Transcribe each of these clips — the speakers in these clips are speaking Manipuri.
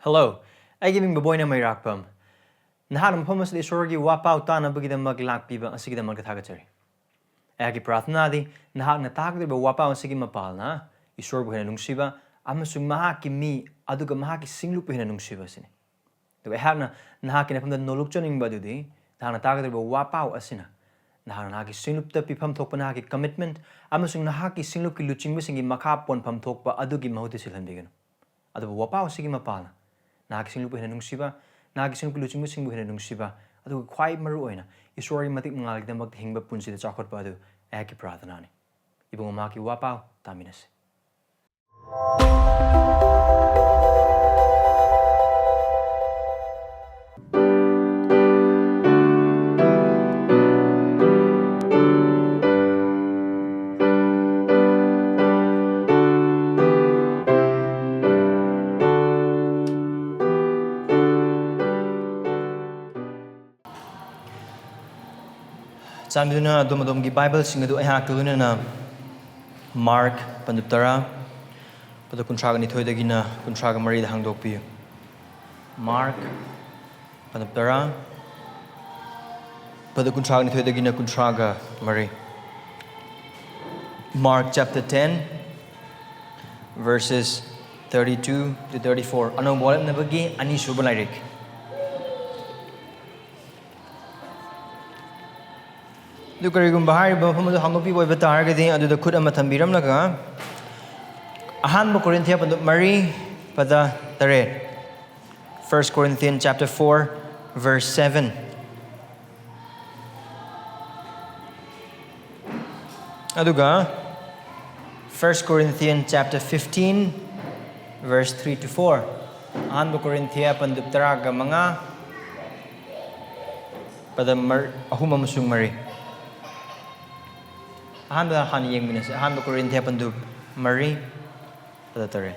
Hello, I giving Boboy na may rakpam. Nahanam po mas Esorgi wapaw tanabagidamakta lakpiba ang sigidamakta thagachari. Ayaki prathna di nahak na takdiba wapaw ang sige mapalna Esorgi ningsingba amasung Mahakki mi aduga Mahakki singlup ningsingba sini. Diba ayak na nahak na pamda nolokchoningba dudi nahak na takdiba wapaw asina. Nahak na nahaki singlup ta pipam thokpa nahaki commitment amasung nahaki singlup ki luchingba singi Mahakpon pam thokpa adugi mahuti silhanbigano. Aduba wapaw sige mapalna. Nahaki singlup ningsingba nahaki singlup luchingba singbu ningsingba aduga khwai maru oina Esorgi matik mangalagdamakta hingba punsida chakhotpa adu ayaki prathanani. Ibung Mahakki wapaw taminase. Cheinana domadom gi Bible singadu ayhak tuluna na Mark panduptara pada kuntraga ni thoidagi na kuntraga mari da hangdokpi. Mark panduptara pada kuntraga ni thoidagi na kuntraga mari. Mark chapter 10 verses 32 to 34. Ano bolam na bagi ani subalairik. Dukarigum bahari bapamadu hanggopi boy bataragadi aduda khud ama thambiram laga ahanba Corinthians pandup mari pada taret. 1 Corinthians chapter 4 verse 7. Aduga 1 Corinthians chapter 15 verse 3 to 4. Ahanba Corinthians pandup taraga mga pada ahuma musung mari. Ahanba hani yang minas ahanba Corinthians pandup mari pada tare.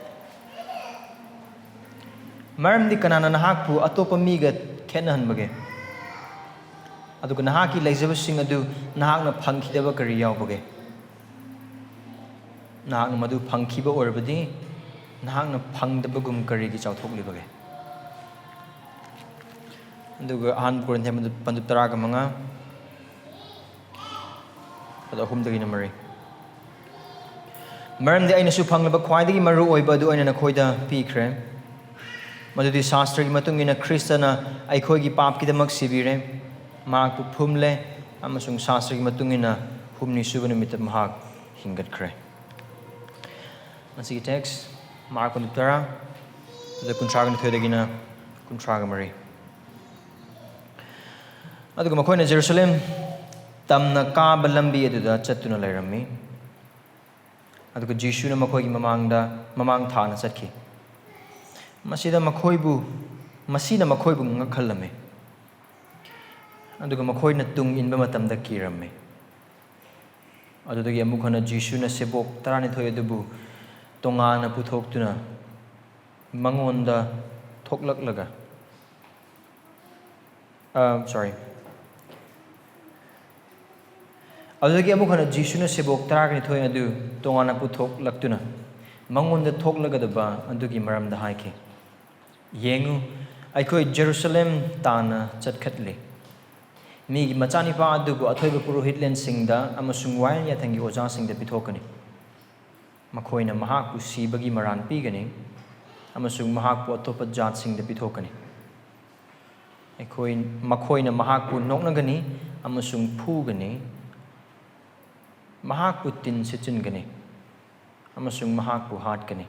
Maram di kanana Mahakpu atopa migat khenahan bage. Aduga nahaki laizaba sing adu nahakna phangkhidaba kari yaw bage. Nahakna madu phangkhiba orbadi nahakna phangdabagum kari gi chawthokli bage. Aduga ahanba Corinthians pandup taraga mga pada ahumdagi na mari. Maram di eina su phanglaba khwaidagi maru oiba adu eina nakhoida pikre. Madudi shastragi matungina Khristana eikhoigi papkidamak sibire. Mahakpu phumle amasung shastragi matungina phumni suba numita mahak hinggatkre. Masigi text Mark panduptara pada kuntraga ni thoidagi na kuntraga mari. Aduga makhoina Jerusalem tamna kaba lambi aduda chattuna lairami aduga Jisuna makhoigi mamang thana chatki masida makhoibu ngakhallame aduga makhoina tung inba matamda kirame adudagi amukhana Jisuna sebok tarani thoi adubu tongana puthoktuna mangonda thoklaklaga Adudagi amukhana Jisuna sebok taragni thoi adu tongana puthok laktuna mangonda thoklagadaba adugi maramda haiki yengu aikhoi Jerusalem tana chatkhatli mi machanipa adubu athoiba purohit lensingda amasung wayan yathangi oja singda pithokani makhoina Mahakpu sibagi maran pigani amasung Mahakpu atopa jat singda pithokani makhoina Mahakpu noknagani amasung phugani Mahakpu tin sichin gani amasung Mahakpu hat gani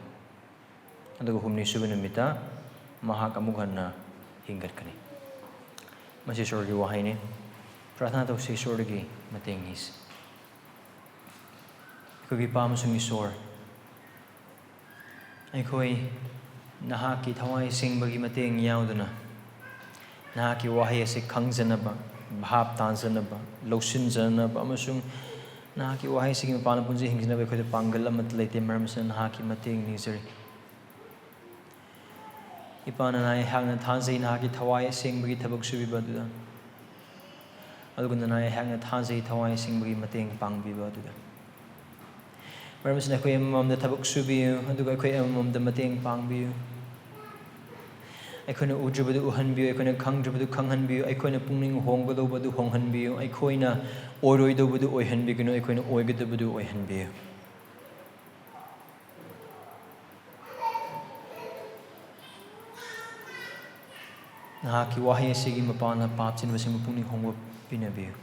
aduga humni suba numita Mahak amukhana hingat gani masi Esorgi wahaini prathana tawsi Esorgi matengis aikogi pa amasung Esor aikoi nahaki thawai singbagi mateng yauduna nahaki wahai ase khangjanaba bhap tanjanaba lausinjanaba amasung Nahaki wahai sigi mapalna punji hinggatnaba eikhoida pangal amat leite maramsa nahaki mateng nizari. Ipana nai hakna thanjai nahaki thawai sengbagi thabak subiba aduda. Aduga nai hakna thanjai thawai sengbagi mateng pangbiba aduda. Maramsa eikoi amamamda thabak subiyu aduga eikoi amamamda mateng pangbiyu. ꯑꯩꯈꯣꯏꯅ ꯎꯗ꯭ꯔꯕꯗꯨ ꯎꯍꯟꯕꯤꯌꯨ ꯑꯩꯈꯣꯏꯅ ꯈꯪꯗ꯭ꯔꯕꯗꯨ ꯈꯪꯍꯟꯕꯤꯌꯨ ꯑꯩꯈꯣꯏꯅ ꯄꯨꯛꯅꯤꯡ ꯍꯣꯡꯒꯗꯧꯕꯗꯨ ꯍꯣꯡꯍꯟꯕꯤꯌꯨ ꯑꯩꯈꯣꯏꯅ ꯑꯣꯏꯔꯣꯏꯗꯧꯕꯗꯨ ꯑꯣꯏꯍꯟꯕꯤꯒꯅꯨ ꯑꯩꯈꯣꯏꯅ ꯑꯣꯏꯒꯗꯕꯗꯨ ꯑꯣꯏꯍꯟꯕꯤꯌꯨ ꯅꯍꯥꯛꯀꯤ ꯋꯥꯍꯩ ꯑꯁꯤꯒꯤ ꯃꯄꯥꯟꯅ ꯄꯥꯞ ꯆꯤꯟꯕꯁꯤꯡꯕꯨ ꯄꯨꯛꯅꯤꯡ ꯍꯣꯡꯕ ꯄꯤꯅꯕꯤꯌꯨ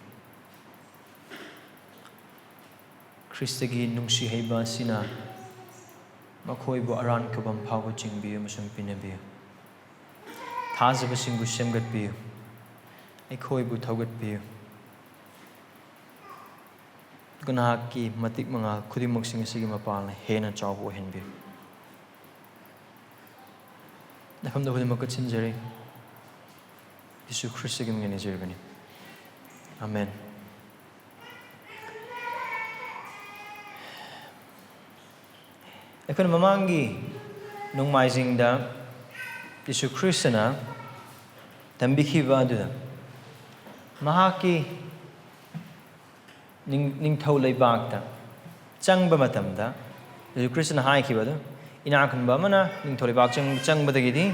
ꯈ꯭ꯔꯤꯁꯇꯒꯤ ꯅꯨꯡꯁꯤ ꯍꯩꯕ ꯑꯁꯤꯅ ꯃꯈꯣꯏꯕꯨ ꯑꯔꯥꯟꯈꯕꯝ ꯐꯥꯎꯕ ꯆꯤꯡꯕꯤꯌꯨ ꯑꯃꯁꯨꯡ ꯄꯤꯅꯕꯤꯌꯨ ꯊꯥꯖꯕꯁꯤꯡꯕꯨ ꯁꯦꯝꯒꯠꯄꯤꯌꯨ ꯑꯩꯈꯣꯏꯕꯨ ꯊꯧꯒꯠꯄꯤꯌꯨ ꯅꯍꯥꯛꯀꯤ ꯃꯇꯤꯛ ꯃꯉꯥꯜ ꯈꯨꯗꯤꯡꯃꯛꯁꯤꯡ ꯑꯁꯤꯒꯤ ꯃꯄꯥꯟꯅ ꯍꯦꯟꯅ ꯆꯥꯎꯕ ꯑꯣꯏꯍꯟꯕꯤꯌꯨ ꯅꯐꯝꯗ ꯈꯨꯗꯤꯡꯃꯛ ꯀꯠꯁꯤꯟꯖꯔꯤ Jisu Khristagi mingin nizirgani. Amen. Eikhoina mamangi nungmaisingda Jisu Khristana tambikhiba aduda Mahakki ningthau leibakta changba matamda Jisu Khristana haikhibadu inakanba amana ningthau leibak changbadagidi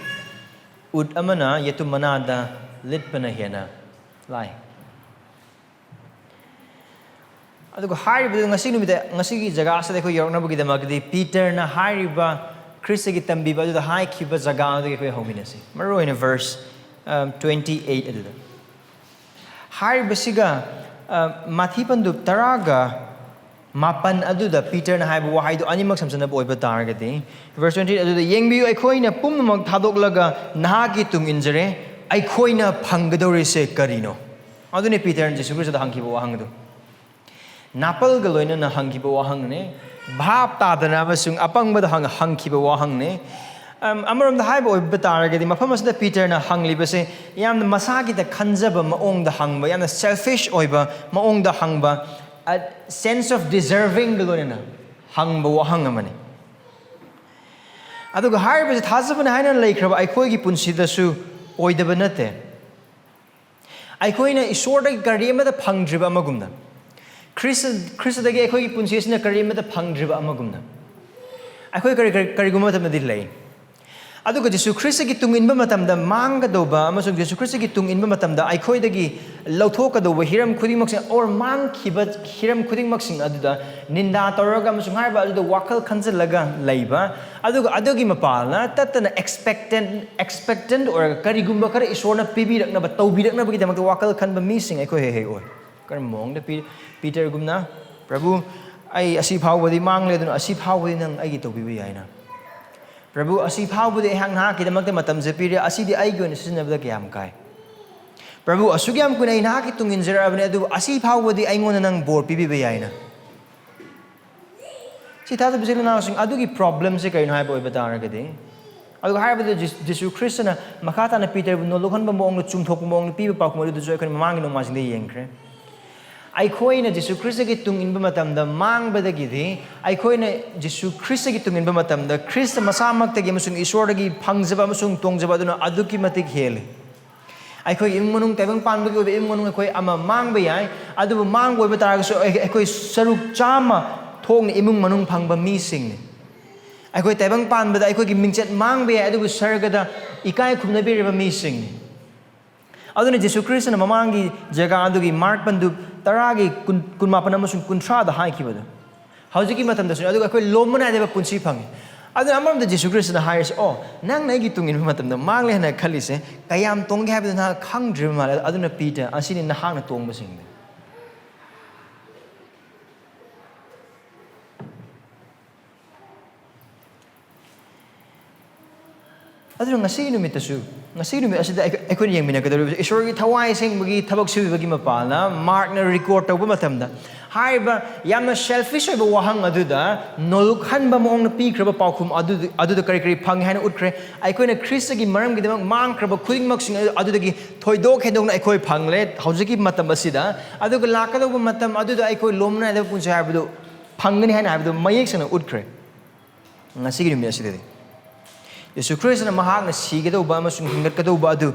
ut amana yetu manada litpana yana lai adugo hairiba ngasi numida ngasi gi jaga asada ko yornabagidamakta Peter na hairiba Christagi tambiba adu haikhiba jaga adu ko hominasi maro in verse 28 adu hairiba siga mathipandu taraga mapan aduda Peter na haibu wahaidu animak samsana boiba taragati verse 28 aduda yengbiyu eikhoina pummak thadoglaga nahagi tung injare eikhoina phanggadorise karino adune Peter and Jisu Khristada hangkiba wahangdu napal galoina na hangkiba wahangne bhap tadana amasung apangbada hangkiba wahangne amaram da haiba oiba taragati mafam asida Peter na hanglibase yamna masagi da khanjaba maong da hangba yamna selfish oiba maong da hangba a sense of deserving galoina hangba wahang amani aduga hairiba thajabana haina leikraba aikhoigi punsidasu oidaba nate aikoina Esorgi kari amada phangdriba amagumna Khristadagi aikhoigi punsi asina kari amada phangdriba amagumna aikoi kariguma matamdi lei aduga Jisu Khristagi tunginba matamda manggadoba amasung Jisu Khristagi tunginba matamda aikhoidagi lauthokkadoba hiram khudingmaksing or mangkhiba hiram khudingmaksing aduda ninda tawraga amasung haiba aduda wakal khanjalaga leiba aduga adugi mapalna tatana expectant or karigumba kara Esorna pibiraknaba tawbiraknabagidamakta wakal khanba mising aikoi hei oi karam mongda Peter gumna Prabhu ai asi phawbadi mangle aduna asi phawbadi nang aigi tawbiba yaina Prabhu asi phawbadi hang ha kidamakta matam japire asidi aigi ona sisinabada kyam kai Prabhu asugyam kunai na ki tunginjirabane adu asi phawbadi aingona nang bor pibiba yaina si thada bijilna sing adugi problem se kaino haiba oiba taragadi aduga haibada Jisu Khristana makhata na Peter no lokhanba mong chumthok mong piba pakmo adu jo ekon mamangi no masing de yengkre aikoina Jisu Khristagi tunginba matamda mangbadagidi aikoina Jisu Khristagi tunginba matamda Khrista masamakta gi amasung Esorgi phangjaba amasung tongjaba aduna aduki matik hele aikoi immunung taibang panbagi obe immunung aikoi ama mangba yai adubu mangbo oiba taragasu aikoi saruk chama thongna imung manung phangba mising aikoi taibang panbada aikoi gi mingchet mangba yai adubu sargada ikai khumnabiriba mising aduna Jisu Khristana mamangi jaga adugi mark pandu taragi kunmapan amasung kunthra da haikibadu haujiki matamdasu aduga aikoi lomana deba punsi phangi aduna amaramda Jisu Khristana hires oh nang naigi tungin matamda mangle hana khalise kayam tongge habadu na khangdri mal aduna Peter asini nahangna tongbasing aduna ngasi numitasu ngasi numit asida aikoi yengminakadori Esorgi thawai sengbagi thabak sibibagi mapalna mark na record tawba matamda haiba yamna selfish oiba wahang aduda nolukhanba mong na pikraba paukhum aduda kari phangi haina utkre aikoina Khristagi maramgidamak mangkraba khudingmaksing adudagi thoidok hedongna aikoi phangle haujiki matam asida aduga lakadauba matam aduda aikoi lomna da punsa haibadu phangani haina haibadu mayek sana utkre ngasigi numit asida Jisu Khristana mahakna sigadauba amasung hinggatkadauba adu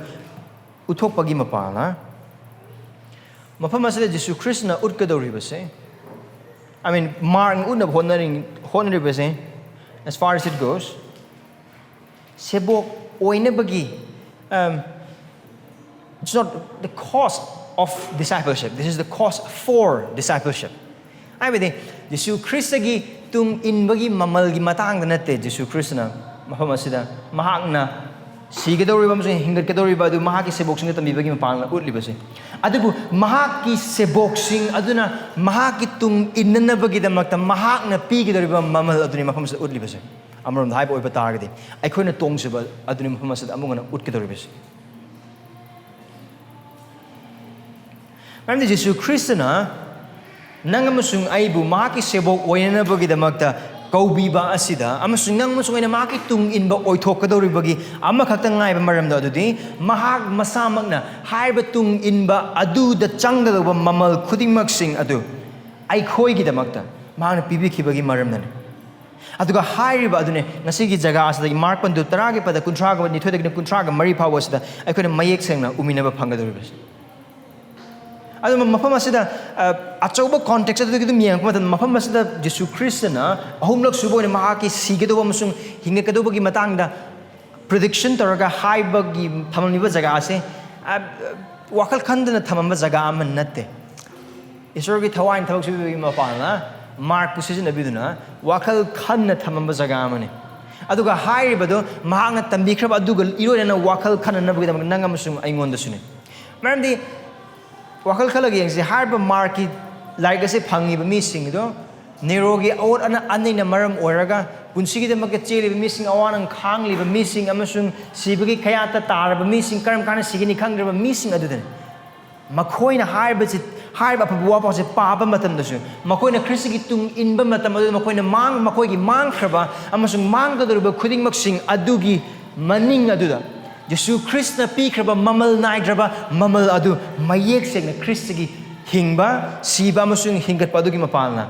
uthokpagi mapalna mafam asida Jisu Khristana utkadoribase I mean mark unab honoribase as far as it goes sebok oinabagi It's not the cost of discipleship. This is the cost for discipleship. Haibadi Jisu Khristagi tung inbagi mamal gi matang da natte Jisu Khristana mafam asida mahakna sigadoriba amasung hinggatnaba adu Mahakki sebok sing tambibagi mapalna utlibase adubu Mahakki sebok sing aduna Mahakki tung innanabagidamakta mahakna pikhiba mamal aduni mafam asida utlibase amarom haiba oiba targadi eikhoina tongsiba aduni mafam asida amungana utkidoribase Ramdi Jisu Khristana nang amasung aibu Mahakki sebok oinanabagidamakta kaubiba asida amasung nang amasung aina Mahakki tung inba oithokadoribagi amakhaktang ngaiba maramda adudi mahak masamakna haiba tung inba adu da changdalaba mamal khudingmak sing adu eikhoigidamakta mahakna pibikhibagi maramnani aduga hairiba adune ngasigi jaga asida mark pandu taragi pada kuntraga ni thoidagina kuntraga mari phawa asida aikhoina mayek sengna uminaba phangadoribas adu mafam asida achauba context adu gidum yang kuma mafam asida Jisu Khristana ahumlak suboina Mahakki sigedoba amasung hinggatnabagi matangda prediction taraga haibagi thamamiba jaga ase wakal khandana thamamba jaga aman natte Esorgi thawain thabak subibagi mapalna Mahakpu sizinabiduna wakal khanna thamamba jaga amani aduga hairibado mahakna tambikraba aduga iroina wakal khanna nabagi nanga amasung aingonda sune maramdi wakal khalagi yangse harba marki laigase phangi ba mi sing do nerogi or ana anina maram oraga punsigi de makka cheli ba mi sing awanang khangli ba mi sing amasung sibagi khayata tar ba mi sing karam kana sigini khangra ba mi sing adudan makhoina harba chi harba pabwa pa se pa ba matam dasu makhoina Khristagi tung in ba matam adu makhoina mang makhoigi mang khraba amasung mang da ba khuding mak sing adugi maning aduda Jisu Khristana pikhiba mamal naidraba mamal adu mayek segna Khristagi hingba siba amasung hinggatpa adugi mapalna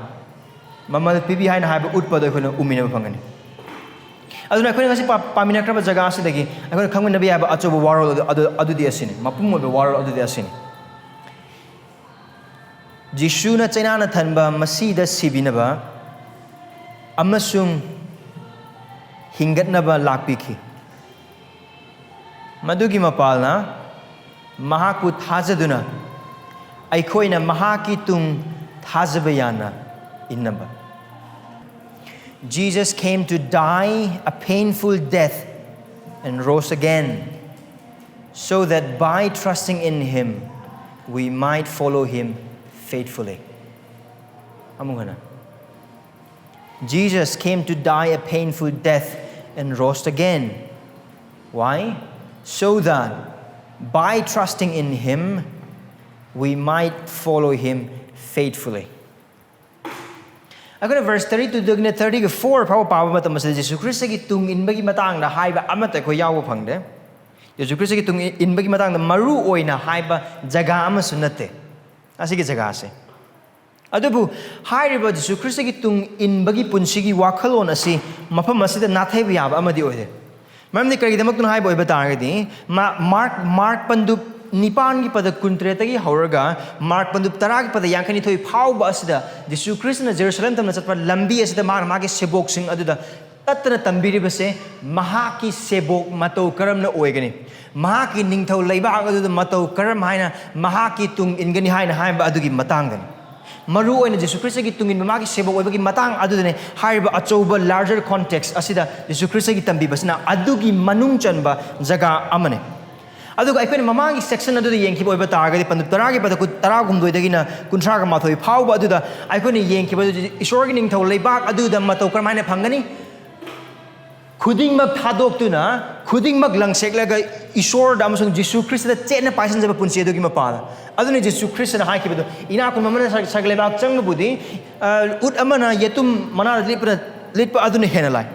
mamal pibi haina haiba utpa do khona uminaba phangani aduna khona ngasi paminakraba jaga asidagi khona khangminabi haiba achoba warol adu di asini mapum obe warol adu di asini Jisuna cheinana thanba masida sibinaba amasung hinggatnaba lakpikhi madugi mapalna Mahakpu thajaduna eikhoina Mahakki tung thajaba yana innaba Jesus came to die a painful death and rose again so that by trusting in him we might follow him faithfully amungana Jesus came to die a painful death and rose again why so that by trusting in him we might follow him faithfully. Agora verse 32 dugna 34 phaw pawa matam sa Jisu Khristagi tung inbagi matangda haiba amata ko yawa phangde Jisu Khristagi tung inbagi matangda maru oina haiba jaga ama sunate asigi jaga ase adubu hairiba Jisu Khristagi tung inbagi punsigi wakhalon asi mafam asida nathaiba yaba amadi oide Mamni karigidamakta hai boy bataragadi mark pandu nipan gi pada kuntretagi hauraga mark pandu tarag pada yankani thoi phau ba asida Jisu Khristana Jerusalem tamna chatpa lambi asida magi sebok sing aduda tatna tambiri base Mahakki sebok matau karamna oigani Mahakki ningthau leiba aduda matau karam haina Mahakki tung ingani haina haiba adugi matangani maru oina Jisu Khristagi tungin Mahakki sebok oibagi matang adudane haiba achoba larger context asida Jisu Khristagi tambi basna adugi manung chanba jaga amane aduga aikoi mamangi section adu yengkiba oiba taragadi pandu taragi pada ku taragumdoi dagina kuntraga mathoi phauba aduda aikoi yengkiba Esorgi ningthau leibak aduda matau karmaina phangani khudingmak thadoktuna khudingmak langseklaga Esor da amasung Jisu Khristana chena paisan jaba punsi adugi mapala aduni Jisu Khristana haikibadu ina kun mamana saglebak changbudi ut amana yetum mana litpa aduni henalai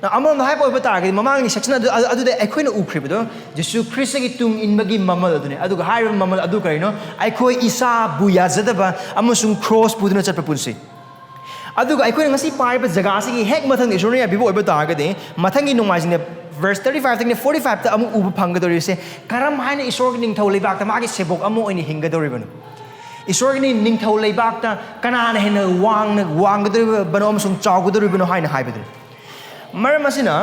na amon haipa oiba taragadi mamangi section aduda aikhoina ukhribadu Jisu Khristagi tung inbagi mamal aduni aduga haiba mamal adu kaino aikhoi isa buyazadaba amasung cross puduna chatpa punsi aduga aikhoina ngasi paiba jaga asigi hek mathang Esorni abibo oiba taragadi mathangi nungmaisine verse 35 thing 45 ta amu ubu phangadori se karam haina Esorgi ningthau leibak ta magi sebok amu oini hingadoribanu Esorgi ningthau leibak ta kanana hena wanggadoribanu amasung chawgadoribanu haina haibadu maram asina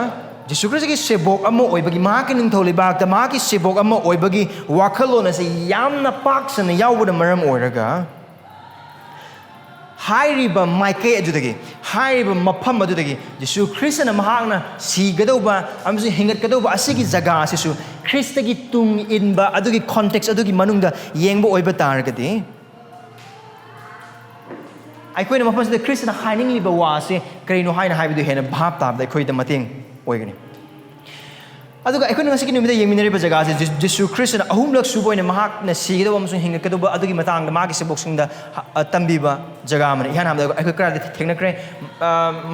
Jisu Khristagi sebok ama oibagi Mahakki ningthau leibakta Mahakki sebok ama oibagi wakhalon ase yamna paksana yaubada maram oiraga hairiba maike adudagi hairiba mafam adudagi Jisu Khristana mahakna sigadauba amsu hingatgadauba asigi jaga asisu Khristagi tung inba adugi context adugi manungda yengba oiba taragadi aikoina mafamsida Khristana hainingliba wase karino haina haibidu hena bhap tabda aikoida mateng oigani aduga aikoina ngasiki numida yengminariba jaga ase Jisu Khristana ahumlak suba oina mahakna sigadawa amsu hingatgadauba adugi matangda magi seboksingda tambiba jaga amani ihan hamda aikoi kradi thengnakre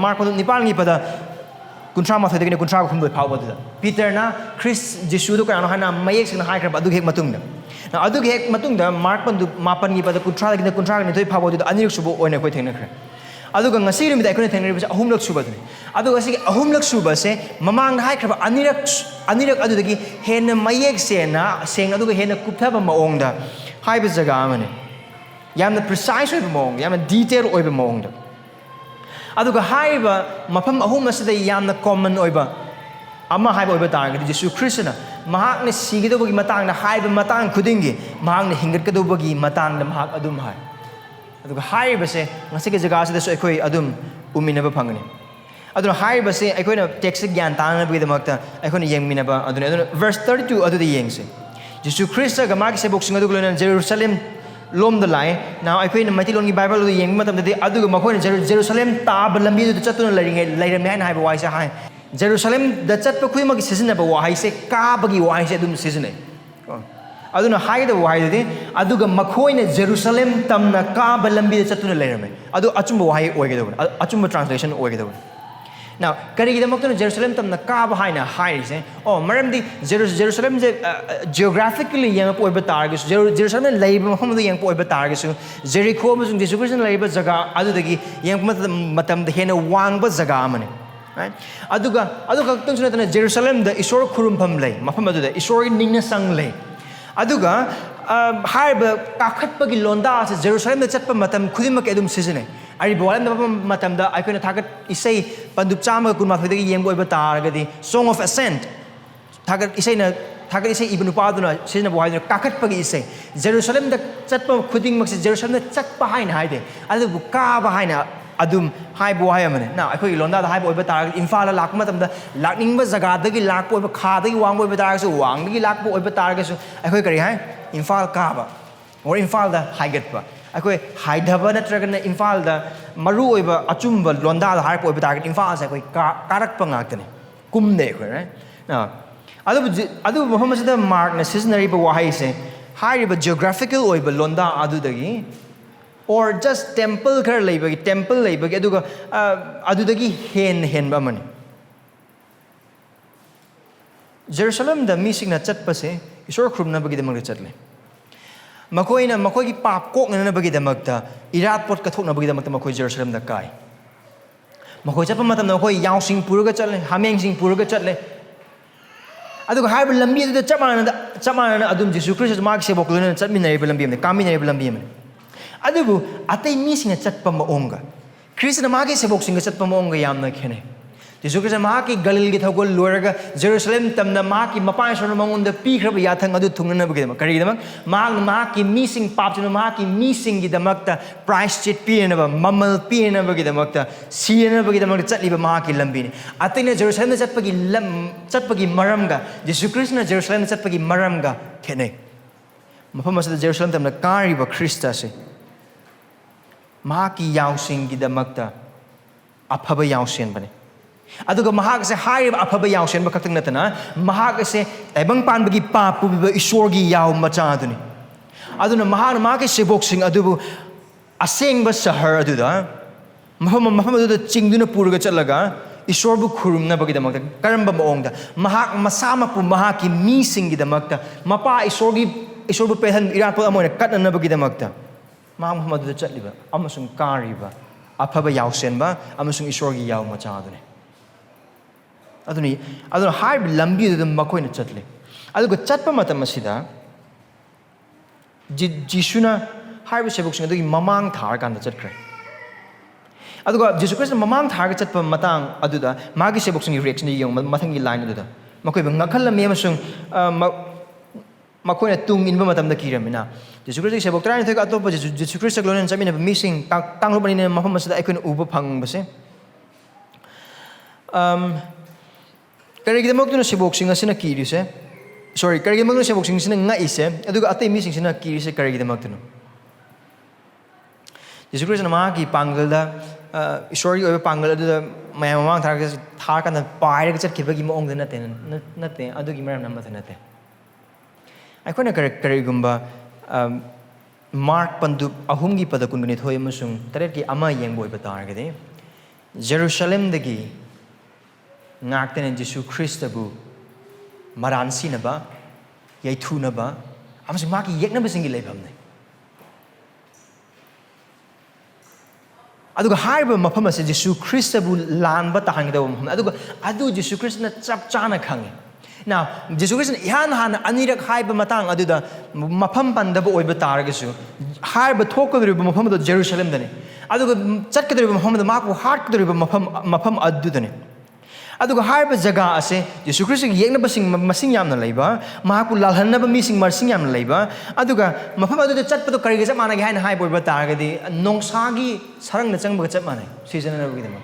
mark nipalngi pada kuntra ma thadagina kuntra khumdoi phawbadda Peter na Jisu du kana hana mayek singna haikraba adugi hek matungda na adugi hek matungda mark pandu mapangi pada kuntra gina kuntra ni thoi phawbadda aniruk suba oina koi thengnakre aduga ngasi rumida aikoi thengnariba ahumlak suba duni aduga asigi ahumlak suba se mamang haikraba anirak adudagi hena mayek sena seng aduga hena kupthaba maongda haiba jaga amani yamna precise oiba maong yamna detail oiba maongda aduga haiba mafam ahum asida yamna common oiba ama haiba oiba taragadi Jisu Khristana mahakna sigidobagi matangna haiba matang khudingi mahakna hingatgadobagi matangna mahak adum hai aduga haiba se ngasigi jaga asida so aikoi adum uminaba phangani aduna haiba se aikoina text gyan tanabagi aikoina yengminaba aduna verse 32 adudi yengse Jisu Khrista ga magi sebok singa dugulena Jerusalem lom the line now aikoina matilon gi Bible du yeng matam de aduga makoina Jerusalem tab lambi du chatuna lairame han haiba waisa hai Jerusalem da chatpa khuima gi season ba wahai se ka bagi wahai se dum season aduna haida wahai de aduga makoina Jerusalem tamna ka ba lambi da chatuna lairame adu achumba wahai oigedobna achumba translation oigedobna now karigidamakta Jerusalem tamna ka ba haina haise oh maramdi Jerusalem je geographically yang poiba targus Jerusalem laiba mafam du yang poiba targus Jericho amsung Jisu Khristana laiba jaga adudagi yang matam da hena wangba jaga amane right aduga tung sunatana Jerusalem da isor khurumpham lei mafam adu da isor ningna sang lei aduga haiba kakhatpagi londa ase Jerusalem da chatpa matam khudimak edum season ari bolan da matam da aikoina thagat isai pandup chama kunma thudagi yengbo oiba taragadi Song of Ascent thagat isai ibnu paduna season bo haiduna kakhatpagi isai Jerusalem da chatpa khuding mak se Jerusalem da chatpa haina haide adu ka ba haina adum haibo hayamane na aikoi londa da haibo oiba taragadi Imphal la lakma matam da lakningba jaga dagi lakpo oiba kha dagi wangbo oiba taragasu wang dagi lakpo oiba taragasu aikoi kari hai Imphal ka ba or Imphal da haigatpa aikoi haidhaba natragana Imphal da maru oiba achumba londa da harpo oiba taragadi Imphal sa aikoi karakpa ngaktane kumne aikoi right na adu Muhammad da mark na seasonary ba wahai se hairiba geographical oiba londa adu dagi or just temple khar leibagi aduga adudagi hen ba mani Jerusalem da mising na chatpa se isor khurumna bagi damang chatle makoina makogi pap kok na bagi damakta irat pot ka thokna bagi damakta makoi Jerusalem da kai makoi chapa matam na koi yausing puraga chatle hamengsing puraga chatle aduga haiba lambi da chamana adum Jisu Khrista mag sebok luna chatminai ba lambi amne kaminai ba lambi amne adubu atai misinga chatpa maonga Khristana magi sebok singa chatpa maonga yamna khene Jisu Khrista Mahakki Galil gi thogol loraga Jerusalem tamna Mahakki Mapa Esorna mangonda pikhaba yathang adu thungnana bagidama karigidamak Mahakki mising papchuna Mahakki mising gi damakta price chit pienaba mamal pienaba gidamakta siena bagidamakta chatliba Mahakki lambini ataina Jerusalem chatpagi maramga Jisu Khristana Jerusalem chatpagi maramga khene mafam asada Jerusalem tamna kariba Khrista se Mahakki yausing gi damakta aphaba yausen bane aduga mahak se haib aphaba yausen ba khakting natana mahak se taibang pan bagi pa pubiba Esorgi yaw macha aduni aduna Mahakki sebok sing adubu asengba sahar aduda mafam adu chingduna purga chatlaga Esorbu khurumna bagi damakta karamba maongda mahak masama pu Mahakki mi singi damakta mapa Esorbu pehan iratpo amoina katna bagi damakta Mahak adu chatliba amasung kariba aphaba yausen ba amasung Esorgi yaw macha aduni aduna haib lambi da makoina chatle aduga chatpa matam asida Jisuna haib sebok sing adugi mamang thar kan chatkre aduga Jisu Khristana mamang tharga chatpa matang aduda magi seboksingi reaction yung mathangi line aduda makoi ngakhal mi amasung makoina tung inba matamda kiramina Jisu Khristagi sebok trai thoi atopa Jisu Khristag lonen chamina missing tanglobani ne mafam masida aikoina uba phang base karigidamok tuna sebok singa sina kirise sorry karigidamok tuna sebok singa sina ngaise aduga atei missing sina kirise karigidamok tuna Jisu Khristana Mahakki pangalda Esorgi oiba pangal aduda mayam mamang tharkana pairaga chatkibagi maongda nate adugi maram namata nate aikoina karigumba mark pandu ahumgi pada kunbani thoi amasung taretki ama yengbo oiba targade Jerusalem dagi ngaktene Jisu Khristabu maransinaba yaithunaba amasung maki yeknaba singi leibamne aduga haiba mafam ase Jisu Khristabu lanba tahangdaw mafam aduga adu Jisu Khristana chap chana khange now Jisu Khristana ihan anirak haiba matang aduda mafam pandaba oiba taragasu haiba thokadriba mafam do Jerusalem dane aduga chatkadriba mafam do Mahakpu hartkadriba mafam adudane aduga haiba jaga ase Jisu Khristagi yeknaba sing masing yamna leiba Mahakpu lalhannaba mising marsing yamna leiba aduga mafam aduda chatpado kariga chap managi haina haiba oiba taragadi nongsagi sarangna changba chap manai seasonabagidama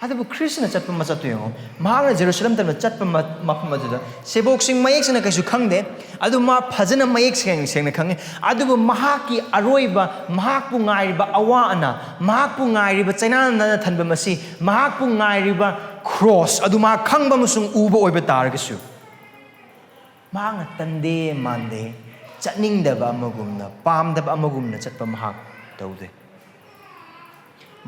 adubu Krishna chatpa machatu yong mahakna Jerusalem tamna chatpa mafam aduda sebok sing mayek sina kaisu khangde adu ma phajana mayek sengna khange adubu Mahakki aroiba Mahakpu ngairiba awa ana Mahakpu ngairiba cheinana thanba masi Mahakpu ngairiba cross adu ma khangba musung uba oiba targasu mahakna tande mande chatningdaba amagumna pamdaba amagumna chatpa mahak taude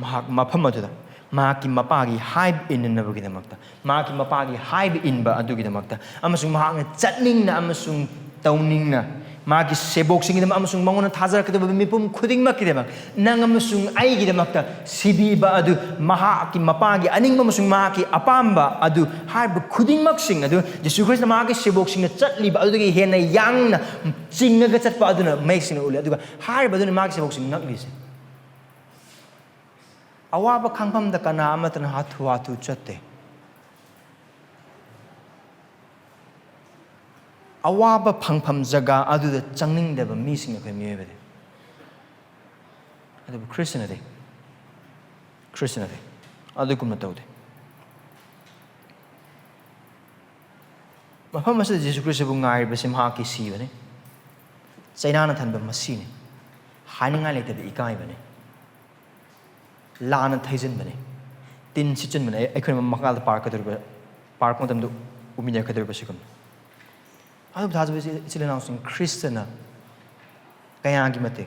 mahak mafam aduda Mahakki mapagi haib innanabagidamakta Mahakki mapagi haib inba adugidamakta amasung mahakna chatningna amasung tauningna Mahakki sebok singidam amasung mangona thajarakadaba mipum khudingmakkidamak nang amasung aigidamakta sibiba adu Mahakki mapagi aningba amasung Mahakki apamba adu haib khudingmak sing adu Jisu Khristana Mahakki sebok singna chatliba adugagi hena yangna chingaga chatpa aduna maisina uli aduga haib aduna Mahakki sebok sing naklise awaba khangpam da kana amatana hatu chatte awaba phangpham jaga adu da changning deba mi sing ka mi bede adu Christian de adu kum na tawde mafam asa Jisu Khrista bu ngai ba sim ha ki si bane cheinana thanba masine haninga le de ikai bane lana thaijin bane tin sichen bane eikhoina makal park kadurba park motam du umina kadurba sikum adu thajaba chilena sing Kristana kaya gi mate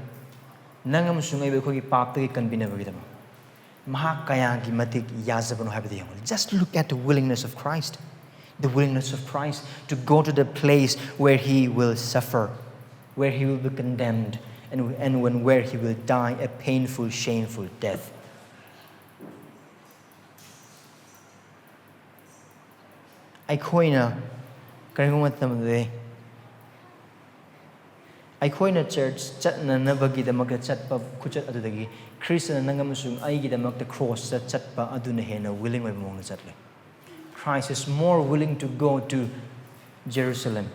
nangam sungai be khogi pap te kanbina bagidama mahak kaya gi mate yazabano habidi yong just look at the willingness of Christ to go to the place where he will suffer where he will be condemned and where he will die a painful shameful death eikhoina karingomatamde eikhoina church chatnanabagidamakta chatpa khuchat adudagi Kristana nangamusung aigidamakta cross chatpa aduna hena willing oi mongna chatle Christ is more willing to go to Jerusalem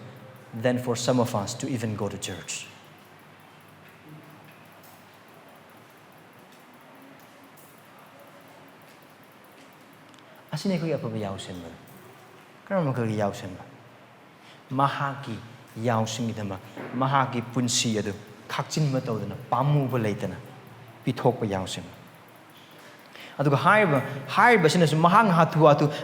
than for some of us to even go to church asine ko yapaba yawsemba karama ka yawsemba Mahakki yawsingidama Mahakki punsi adu khakchin ma tawdana pamu ba leitana pithokpa yawsemba aduga haiba sina su mahang hatu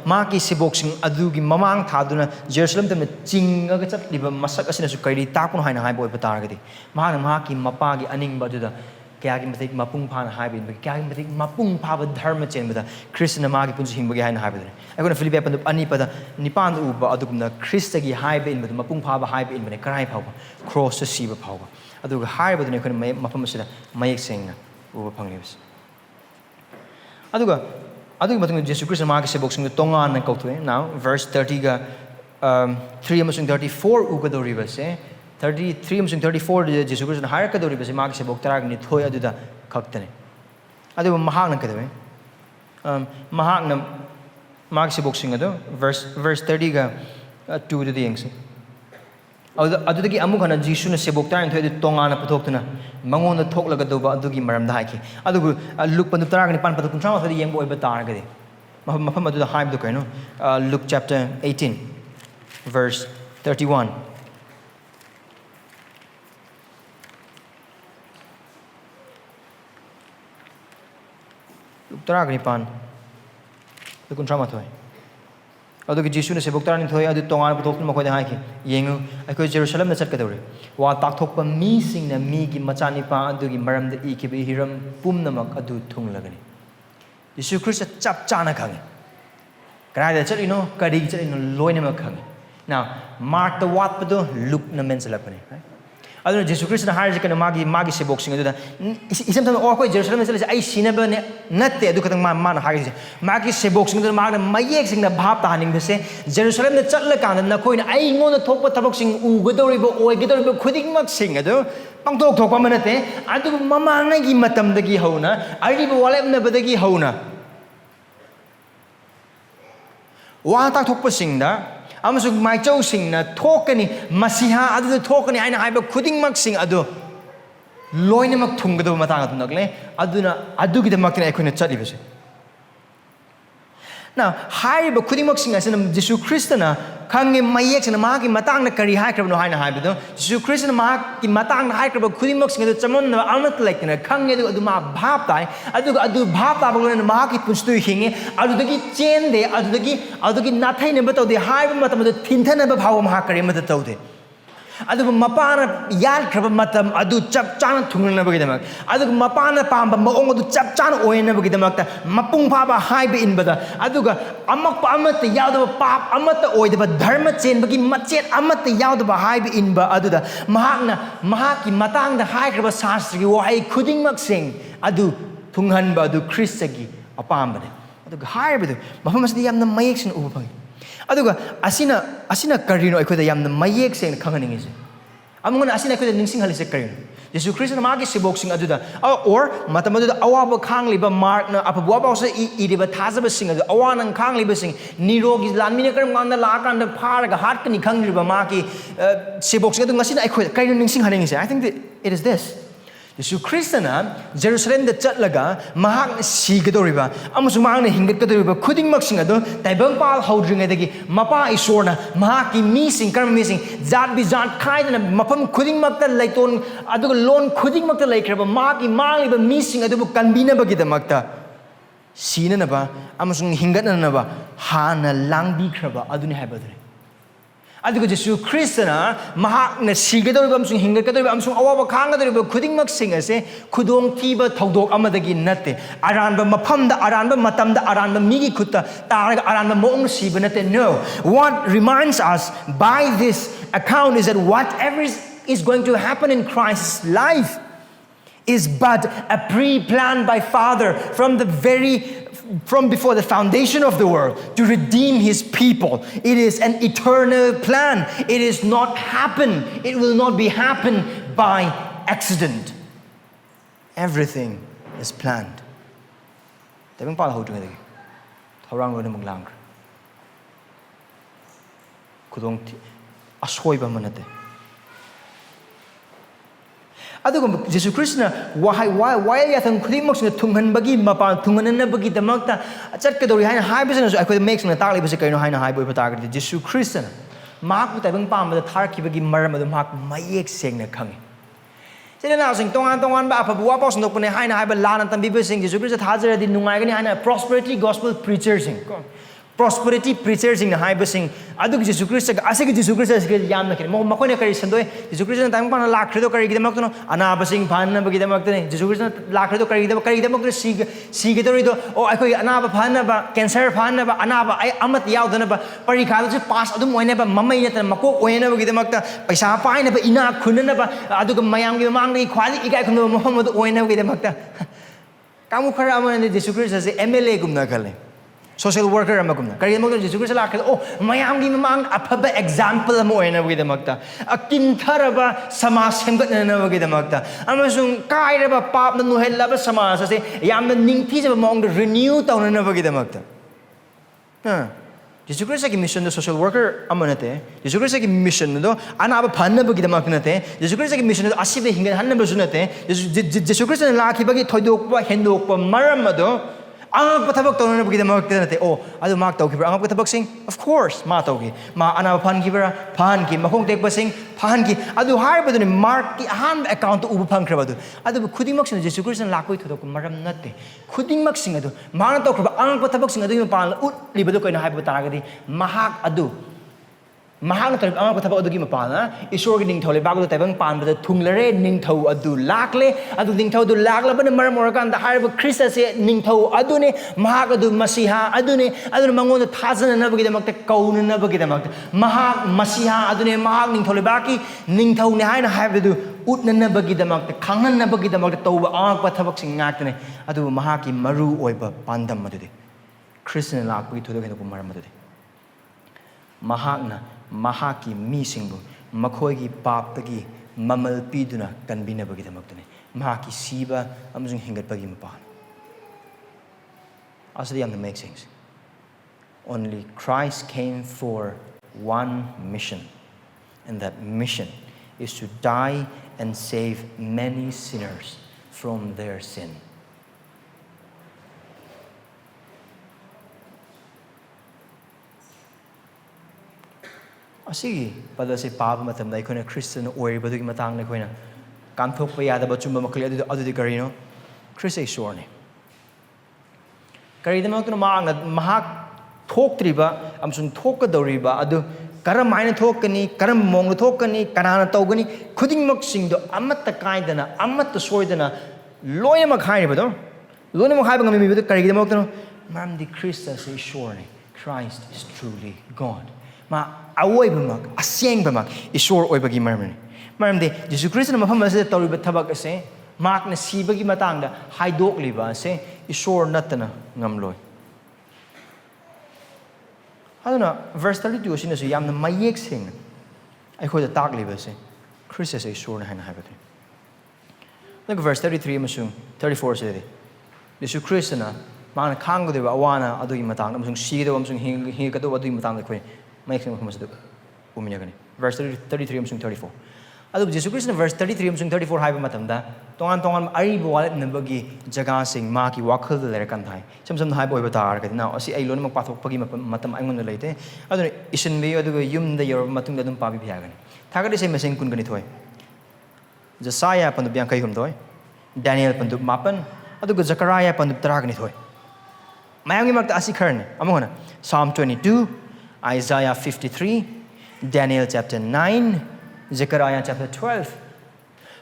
Mahakki seboksing adugi mamang thaduna Jerusalem tamna chingaga chatliba masak asina su kairi takun haina haiba oiba taragadi Mahakki mapagi aningba aduda kayagi matik mapung phana haibin kayagi matik mapung phaba dharma chenbada Kristana magi punsi hingbagi haina haibadane aigona Philippi pandu ani pada nipan uba adugumna Kristagi haibin badu mapung phaba haibin bane karai phaba cross to siba phaba aduga haibadune khona mafam asida mayek sengna uba phanglibs aduga matung Jisu Khristana magi sebok sing tongan na kautwe now verse 30 ga 3 amasung 34 uga doriba se 33 amasung 34 Jisu Khristana harakadoriba se magi sebok taragni thoi aduda khaktane ꯑꯗꯨꯕꯨ ꯃꯍꯥꯛꯅ ꯀꯩꯗꯧꯋꯦ ꯃꯍꯥꯛꯅ ꯃꯥꯒꯤ ꯁꯦꯕꯣꯛꯁꯤꯡ ꯑꯗꯨ verse 30ꯒ 2ꯗꯨꯗ ꯌꯦꯡꯁꯤ ꯑꯗꯨꯗꯒꯤ ꯑꯃꯨꯛ ꯍꯟꯅ ꯖꯤꯁꯨꯅ ꯁꯦꯕꯣꯛ 12 ꯑꯗꯨ ꯇꯣꯉꯥꯟꯅ ꯄꯨꯊꯣꯛꯇꯨꯅ ꯃꯉꯣꯟꯗ ꯊꯣꯛꯂꯒꯗꯧꯕ ꯑꯗꯨꯒꯤ ꯃꯔꯝꯗ ꯍꯥꯏꯈꯤ ꯑꯗꯨꯕꯨ ꯂꯨꯛ 19:39 ꯌꯦꯡꯕ ꯑꯣꯏꯕ ꯇꯥꯔꯒꯗꯤ ꯃꯐꯝ ꯑꯗꯨꯗ ꯍꯥꯏꯕꯗꯨ ꯀꯩꯅꯣ Luke chapter 18 verse 31 Luke 19 ꯑꯗꯨꯒꯤ ꯖꯤꯁꯨꯅ ꯁꯦꯕꯣꯛ 12 ꯑꯗꯨ ꯇꯣꯉꯥꯟꯅ ꯄꯨꯊꯣꯛꯇꯨꯅ ꯃꯈꯣꯏꯗ ꯍꯥꯏꯈꯤ ꯌꯦꯡꯉꯨ ꯑꯩꯈꯣꯏ ꯖꯦꯔꯨꯁꯂꯦꯝꯗ ꯆꯠꯀꯗꯧꯔꯦ ꯋꯥ ꯇꯥꯛꯊꯣꯛꯄ ꯃꯤꯁꯤꯡꯅ ꯃꯤꯒꯤ ꯃꯆꯥꯅꯤꯄꯥ ꯑꯗꯨꯒꯤ ꯃꯔꯝꯗ ꯏꯈꯤꯕ ꯍꯤꯔꯝ ꯄꯨꯝꯅꯃꯛ ꯑꯗꯨ ꯊꯨꯡꯂꯒꯅꯤ ꯌꯤꯁꯨ ꯈ꯭ꯔꯤꯁꯇ ꯆꯞ ꯆꯥꯅ ꯈꯪꯉꯤ ꯀꯗꯥꯏꯗ ꯆꯠꯂꯤꯅꯣ ꯀꯔꯤꯒꯤ ꯆꯠꯂꯤꯅꯣ ꯂꯣꯏꯅꯃꯛ ꯈꯪꯉꯤ now ꯃꯥꯔꯛꯇ ꯋꯥꯠꯄꯗꯣ ꯂꯨꯛꯅ ꯃꯦꯟꯁꯤꯜꯂꯛꯄꯅꯤ ꯑꯗꯨꯅ ꯖꯤꯁꯨ ꯈ꯭ꯔꯤꯁꯇꯅ ꯍꯥꯏꯔꯤꯁꯦ ꯀꯩꯅꯣ ꯃꯥꯒꯤ ꯁꯦꯕꯣꯛꯁꯤꯡ ꯑꯗꯨꯗ ꯏꯁꯝ ꯁꯝꯅ ꯑꯩꯈꯣꯏ ꯖꯦꯔꯨꯁꯂꯦꯝꯗ ꯆꯠꯂꯤꯁꯦ ꯑꯩ ꯁꯤꯅꯕꯅꯦ ꯅꯠꯇꯦ ꯑꯗꯨ ꯈꯛꯇꯪ ꯃꯥꯅ ꯍꯥꯏꯔꯤꯁꯦ ꯃꯥꯒꯤ ꯁꯦꯕꯣꯛꯁꯤꯡ ꯑꯗꯨꯗ ꯃꯥꯅ ꯃꯌꯦꯛꯁꯤꯡꯅ ꯚꯥꯞ ꯇꯥꯍꯟꯅꯤꯡꯕꯁꯦ ꯖꯦꯔꯨꯁꯂꯦꯝꯗ ꯆꯠꯂꯀꯥꯟꯗ ꯅꯈꯣꯏꯅ ꯑꯩꯉꯣꯟꯗ ꯊꯣꯛꯄ ꯊꯕꯛꯁꯤꯡ ꯎꯒꯗꯧꯔꯤꯕ ꯑꯣꯏꯒꯗꯧꯔꯤꯕ ꯈꯨꯗꯤꯡꯃꯛꯁꯤꯡ ꯑꯗꯨ ꯄꯥꯡꯊꯣꯛ ꯊꯣꯛꯄ ꯑꯃ ꯅꯠꯇꯦ ꯑꯗꯨꯕꯨ ꯃꯃꯥꯡꯉꯩꯒꯤ ꯃꯇꯝꯗꯒꯤ ꯍꯧꯅ ꯑꯔꯤꯕ ꯋꯥꯂꯦꯞꯅꯕꯗꯒꯤ ꯍꯧꯅ ꯋꯥ ꯇꯥꯛꯊꯣꯛꯄꯁꯤꯡꯗ ꯑꯃꯁꯨꯡ ꯃꯥꯏꯆꯧꯁꯤꯡꯅ ꯊꯣꯛꯀꯅꯤ ꯃꯁꯤꯍꯥ ꯑꯗꯨꯗ ꯊꯣꯛꯀꯅꯤ ꯍꯥꯏꯅ ꯍꯥꯏꯕ ꯈꯨꯗꯤꯡꯃꯛꯁꯤꯡ ꯑꯗꯨ ꯂꯣꯏꯅꯃꯛ ꯊꯨꯡꯒꯗꯕ ꯃꯇꯥꯡ ꯑꯗꯨ ꯅꯛꯂꯦ ꯑꯗꯨꯅ ꯑꯗꯨꯒꯤꯗꯃꯛꯇꯅꯤ ꯑꯩꯈꯣꯏꯅ ꯆꯠꯂꯤꯕꯁꯦ now ꯍꯥꯏꯔꯤꯕ ꯈꯨꯗꯤꯡꯃꯛꯁꯤꯡ ꯑꯁꯤꯅ ꯖꯤꯁꯨ ꯈ꯭ꯔꯤꯁꯇꯅ ꯈꯪꯉꯦ ꯃꯌꯦꯛꯁꯤꯅ ꯃꯍꯥꯛꯀꯤ ꯃꯇꯥꯡꯗ ꯀꯔꯤ ꯍꯥꯏꯈ꯭ꯔꯕꯅꯣ ꯍꯥꯏꯅ ꯍꯥꯏꯕꯗꯣ ꯖꯤꯁꯨ ꯈ꯭ꯔꯤꯁꯇꯅ ꯃꯍꯥꯛꯀꯤ ꯃꯇꯥꯡꯗ ꯍꯥꯏꯈ꯭ꯔꯕ ꯈꯨꯗꯤꯡꯃꯛꯁꯤꯡ ꯑꯗꯨ ꯆꯃꯝꯅꯕ ꯑꯃꯠꯇ ꯂꯩꯇꯅ ꯈꯪꯉꯦ ꯑꯗꯨꯒ ꯑꯗꯨ ꯃꯥ ꯚꯥꯞ ꯇꯥꯏ ꯑꯗꯨꯒ ꯑꯗꯨ ꯚꯥꯞ ꯇꯥꯕ ꯂꯣꯏꯅꯅ ꯃꯍꯥꯛꯀꯤ ꯄꯨꯟꯁꯤꯗꯨ ꯍꯤꯡꯉꯦ ꯑꯗꯨꯗꯒꯤ ꯆꯦꯟꯗꯦ ꯑꯗꯨꯗꯒꯤ ナꯊꯩꯅꯕ ꯇꯧꯗꯦ ꯍꯥꯏꯕ ꯃꯇꯝꯗ ꯊꯤꯟꯊꯅꯕ ꯐꯥꯎꯕ ꯃꯍꯥꯛ ꯀꯔꯤꯃꯠꯇ ꯇꯧꯗꯦ ꯑꯗꯨꯕꯨ ꯃꯄꯥꯅ ꯌꯥꯟꯈ꯭ꯔꯕ ꯃꯇꯝ ꯑꯗꯨ ꯆꯞ ꯆꯥꯅ ꯊꯨꯡꯅꯅꯕꯒꯤꯗꯃꯛ ꯑꯗꯨꯒ ꯃꯄꯥꯅ ꯄꯥꯝꯕ ꯃꯑꯣꯡ ꯑꯗꯨ ꯆꯞ ꯆꯥꯅ ꯑꯣꯏꯅꯕꯒꯤꯗꯃꯛꯇ ꯃꯄꯨꯡ ꯐꯥꯕ ꯍꯥꯏꯕ ꯏꯟꯕꯗ ꯑꯗꯨꯒ ꯑꯃꯛꯄ ꯑꯃꯠꯇ ꯌꯥꯎꯗꯕ ꯄꯥꯞ ꯑꯃꯠꯇ ꯑꯣꯏꯗꯕ ꯙꯔꯃ ꯆꯦꯟꯕꯒꯤ ꯃꯆꯦꯠ ꯑꯃꯠꯇ ꯌꯥꯎꯗꯕ ꯍꯥꯏꯕ ꯏꯟꯕ ꯑꯗꯨꯗ ꯃꯍꯥꯛꯅ ꯃꯍꯥꯛꯀꯤ ꯃꯇꯥꯡꯗ ꯍꯥꯏꯈ꯭ꯔꯕ ꯁꯥꯁꯇ꯭ꯔꯒꯤ ꯋꯥꯍꯩ ꯈꯨꯗꯤꯡꯃꯛꯁꯤꯡ ꯑꯗꯨ ꯊꯨꯡꯍꯟꯕ ꯑꯗꯨ ꯈ꯭ꯔꯤꯁꯇꯒꯤ ꯑꯄꯥꯝꯕꯅꯤ ꯑꯗꯨꯒ ꯍꯥꯏꯔꯤꯕꯗꯨ ꯃꯐꯝ ꯑꯁꯤꯗ ꯌꯥꯝꯅ ꯃꯌꯦꯛ ꯁꯦꯡꯅ ꯎꯕ ꯐꯪꯏ ꯑꯗꯨꯒ ꯑꯁꯤꯅ ꯀꯔꯤꯅꯣ ꯑꯩꯈꯣꯏꯗ ꯌꯥꯝꯅ ꯃꯌꯦꯛ ꯁꯦꯡꯅ ꯈꯪꯍꯟꯅꯤꯡꯉꯤꯁꯦ ꯑꯃꯨꯛꯅ ꯑꯁꯤꯅ ꯑꯩꯈꯣꯏꯗ ꯅꯤꯡꯁꯤꯡꯍꯜꯂꯤꯁꯦ ꯀꯔꯤꯅꯣ ꯌꯤꯁꯨ ꯈ꯭ꯔꯤꯁꯇꯅ ꯃꯥꯒꯤ ꯁꯦꯕꯣꯛꯁꯤꯡ ꯑꯗꯨꯗ ꯃꯇꯝ ꯑꯗꯨꯗ ꯑꯋꯥꯕ ꯈꯥꯡꯂꯤꯕ ꯃꯥꯔꯛꯅ ꯑꯐꯕ ꯋꯥꯄꯥꯎꯁꯦ ꯏꯔꯤꯕ ꯊꯥꯖꯕꯁꯤꯡ ꯑꯗꯨ ꯑꯋꯥ ꯅꯪ ꯈꯥꯡꯂꯤꯕꯁꯤꯡ ꯅꯤꯔꯣꯒꯤ ꯂꯥꯟꯃꯤꯅ ꯀꯔꯝ ꯀꯥꯟꯗ ꯂꯥꯛꯑꯀꯥꯟꯗ ꯐꯥꯔꯒ ꯍꯥꯠꯀꯅꯤ ꯈꯪꯗ꯭ꯔꯤꯕ ꯃꯥꯒꯤ ꯁꯦꯕꯣꯛꯁꯤꯡ ꯑꯗꯨ ꯉꯁꯤꯅ ꯑꯩꯈꯣꯏꯗ ꯀꯔꯤꯅꯣ ꯅꯤꯡꯁꯤꯡꯍꯟꯅꯤꯡꯉꯤꯁꯦ I think that it is this ꯌꯤꯁꯨ ꯈ꯭ꯔꯤꯁꯇꯅ ꯖꯦꯔꯨꯁꯂꯦꯝꯗ ꯆꯠꯂꯒ ꯃꯍꯥꯛꯅ ꯁꯤꯒꯗꯧꯔꯤꯕ ꯑꯃꯁꯨꯡ ꯃꯍꯥꯛꯅ ꯍꯤꯡꯒꯠꯀꯗꯧꯔꯤꯕ ꯈꯨꯗꯤꯡꯃꯛꯁꯤꯡ ꯑꯗꯨ ꯇꯥꯏꯕꯪꯄꯥꯜ ꯍꯧꯗ꯭ꯔꯤꯉꯩꯗꯒꯤ ꯃꯄꯥ ꯏꯁꯣꯔꯅ ꯃꯍꯥꯛꯀꯤ ꯃꯤꯁꯤꯡ ꯀꯔꯝꯕ ꯃꯤꯁꯤꯡ ꯖꯥꯠ ꯕꯤꯖꯥꯠ ꯈꯥꯏꯗꯅ ꯃꯐꯝ ꯈꯨꯗꯤꯡꯃꯛꯇ ꯂꯩꯇꯣꯟ ꯑꯗꯨꯒ ꯂꯣꯟ ꯈꯨꯗꯤꯡꯃꯛꯇ ꯂꯩꯈ꯭ꯔꯕ ꯃꯍꯥꯛꯀꯤ ꯃꯥꯡꯂꯤꯕ ꯃꯤꯁꯤꯡ ꯑꯗꯨꯕꯨ ꯀꯟꯕꯤꯅꯕꯒꯤꯗꯃꯛꯇ ꯁꯤꯅꯅꯕ ꯑꯃꯁꯨꯡ ꯍꯤꯡꯒꯠꯅꯅꯕ ꯍꯥꯟꯅ ꯂꯥꯡꯕꯤꯈ꯭ꯔꯕ ꯑꯗꯨꯅꯤ ꯍꯥꯏꯕꯗꯨꯅꯤ ꯑꯗꯨꯒ ꯖꯤꯁꯨ ꯈ꯭ꯔꯤꯁꯇꯅ ꯃꯍꯥꯛꯅ ꯁꯤꯒꯗꯧꯔꯤꯕ ꯑꯃꯁꯨꯡ ꯍꯤꯡꯒꯠꯀꯗꯧꯔꯤꯕ ꯑꯃꯁꯨꯡ ꯑꯋꯥꯕ ꯈꯥꯡꯒꯗꯧꯔꯤꯕ ꯈꯨꯗꯤꯡꯃꯛꯁꯤꯡ ꯑꯁꯦ ꯈꯨꯗꯣꯡꯊꯤꯕ ꯊꯧꯗꯣꯛ ꯑꯃꯗꯒꯤ ꯅꯠꯇꯦ ꯑꯔꯥꯟꯕ ꯃꯐꯝꯗ ꯑꯔꯥꯟꯕ ꯃꯇꯝꯗ ꯑꯔꯥꯟꯕ ꯃꯤꯒꯤ khutta ꯇꯥꯔꯒ ꯑꯔꯥꯟꯕ ꯃꯑꯣꯡꯗ siba natte no what reminds us by this account is that whatever is going to happen in Christ's life is but a pre-plan by Father from before the foundation of the world to redeem his people. It is an eternal plan. It is not happen. It will not be happen by accident. Everything is planned. Tabang pala ho tunga dagi. Thorang lo na maglang. Kudong asoy ba manate. ꯑꯗꯨꯒ ꯖꯤꯁꯨ ꯈ꯭ꯔꯤꯁꯇꯅ ꯋꯥꯌꯦꯜ ꯌꯥꯊꯪ ꯈꯨꯗꯤꯡꯃꯛꯁꯤꯅ ꯊꯨꯡꯍꯟꯕꯒꯤ ꯃꯄꯥꯟ ꯊꯨꯡꯍꯟꯅꯕꯒꯤꯗꯃꯛꯇ ꯆꯠꯀꯗꯧꯔꯤ ꯍꯥꯏꯅ ꯍꯥꯏꯕꯁꯤꯅꯁꯨ ꯑꯩꯈꯣꯏꯗ ꯃꯌꯦꯛꯁꯦꯡꯅ ꯇꯥꯛꯂꯤꯕꯁꯤ ꯀꯩꯅꯣ ꯍꯥꯏꯅ ꯍꯥꯏꯕ ꯑꯣꯏꯕ ꯇꯥꯔꯒꯗꯤ ꯖꯤꯁꯨ ꯈ꯭ꯔꯤꯁꯇꯅ ꯃꯍꯥꯛꯄꯨ ꯇꯥꯏꯕꯪ ꯄꯥꯟꯕꯗ ꯊꯥꯔꯛꯈꯤꯕꯒꯤ ꯃꯔꯝ ꯑꯗꯨ ꯃꯍꯥꯛ ꯃꯌꯦꯛ ꯁꯦꯡꯅ ꯈꯪꯉꯤ ꯆꯩꯅꯥꯁꯤꯡ ꯇꯣꯉꯥꯟ ꯇꯣꯉꯥꯟꯕ ꯑꯐꯕ ꯋꯥꯄꯥꯎ ꯁꯟꯗꯣꯛꯄꯅꯦ ꯍꯥꯏꯅ ꯍꯥꯏꯕ ꯂꯥꯟꯅ ꯇꯝꯕꯤꯕꯁꯤꯡ ꯖꯤꯁꯨ ꯈ꯭ꯔꯤꯁꯇ ꯊꯥꯖꯔꯗꯤ ꯅꯨꯡꯉꯥꯏꯒꯅꯤ ꯍꯥꯏꯅ prosperity gospel preachersing prosperity preachersing haibasing adug Jisu Khristagi asigi Jisu Khristagi yamna kene makoina kari sandoi Jisu Khristana tang pana lakhredo kari gidamaktono anabasing phanna bagidamakne Jisu Khristana lakhredo kari gidamakne sigedorido o akoi anaba phanna ba cancer phanna ba anaba ai amat yaudana ba parikha du pass adum oina ba mamai nata makok oina bagidamakta paisa paina ba ina khunna ba aduga mayam gi mamang khwali igai khunna Muhammad oina bagidamakta kamu khara amane Jisu Khristasi MLA gumna khale social worker amagumna kari mo Jisu Christ la oh mayam gi mamang aphaba example mo oinanabagidamakta akintaraba samas hinggatnanabagidamakta amasung kairaba pap na nuhelaba samas ase yamna ningthijaba mong renew tawnanabagidamakta Jisu Khristagi mission do social worker amonate Jisu Khristagi mission do anaba phannabagidamakta nate Jisu Khristagi mission do asibe hinggathanaba sunate Jisu Christ na lakhibagi thoidokpa hendokpa maram ado ang patabak taw na bagidamakta nate oh ado mak taw kibra ang patabak sing of course ma taw ki ma ana phan kibra phan ki makong tek basing phan ki ado har badu ni mark ki han account ubu phang khra badu ado khuding mak sing Jisu Christ lakoi thodok maram nate khuding mak sing ado ma na taw khra ang patabak sing ado pa ut libado ko na haibu taragadi mahak ado Mahak na tarip ang patabak ado gi mapalna Esorgi ning thole bago taibang pan bada thunglare ning thau adu lakle adu ning thau du lakla ban maram orakan da harba Krista se ning thau adu ne mahak adu masiha adu ne adu mangon thajana na bagidamakta kauna na bagidamakta mahak masiha adu ne mahak ning thole baki ning thau ne haina haibdu utna na bagidamakta khangnan na bagidamakta tauba ang patabak sing ngakne adu mahaki maru oiba pandam madudi Krista na lakpi thodo kenu maram madudi mahakna Mahakki misingbu makhoigi paptagi mamal piduna kanbinabagidamakta Mahakki siba amasung hinggatpagi mapal asadi yamna make sense only Christ came for one mission and that mission is to die and save many sinners from their sin Asigi pada se papa matam na eikhoina Christian oi badugi matang na eikhoina kamthok pa yada ba chumba makli adu di karino Christ Esorni kari dama tuna maanga mahak thoktriba amsung thokadoriba adu karam maina thokani karam mong thokani kanana tawgani khuding mak singdo amatta kaidana amatta soidana loina mak hairiba do loina mak haiba ngami bidu kari dama tuna mam di Christ Esorni Christ is truly God ma awoi bamak asyeng bamak Esor oibagi marmani maramde Jisu Christ na mafam ase tawriba thabak ase mak na sibagi matangda haidok liba ase Esor natana ngamloi aduna verse 32 sina su yamna mayek sing ai khoda tak liba ase Christ ase Esor na hana haibati look verse 33 amasung 34 se Jisu Christ na mana khanggo deba awana adugi matang amasung sigido amasung hingado adugi matang da khoi Making verse 33 amsung 34. Adu Jisu Christ na verse 33 amsung 34 haiba matamda tongan aribo walet nabagi jaga sing maki wakhal lere kan thai samsam haiba oiba tar ka na asi ai lon mak pathok pagi matam aingon leite adu isin be adu yum da yor matung da dum pabi bhiagani thagadi se mesing kun gani thoi Josiah pandu byang kai hum thoi Daniel pandu mapan adu Zechariah pandu tragani thoi mayang gi makta asi kharne amona Psalm 22 Isaiah 53, Daniel chapter 9, Zechariah chapter 12.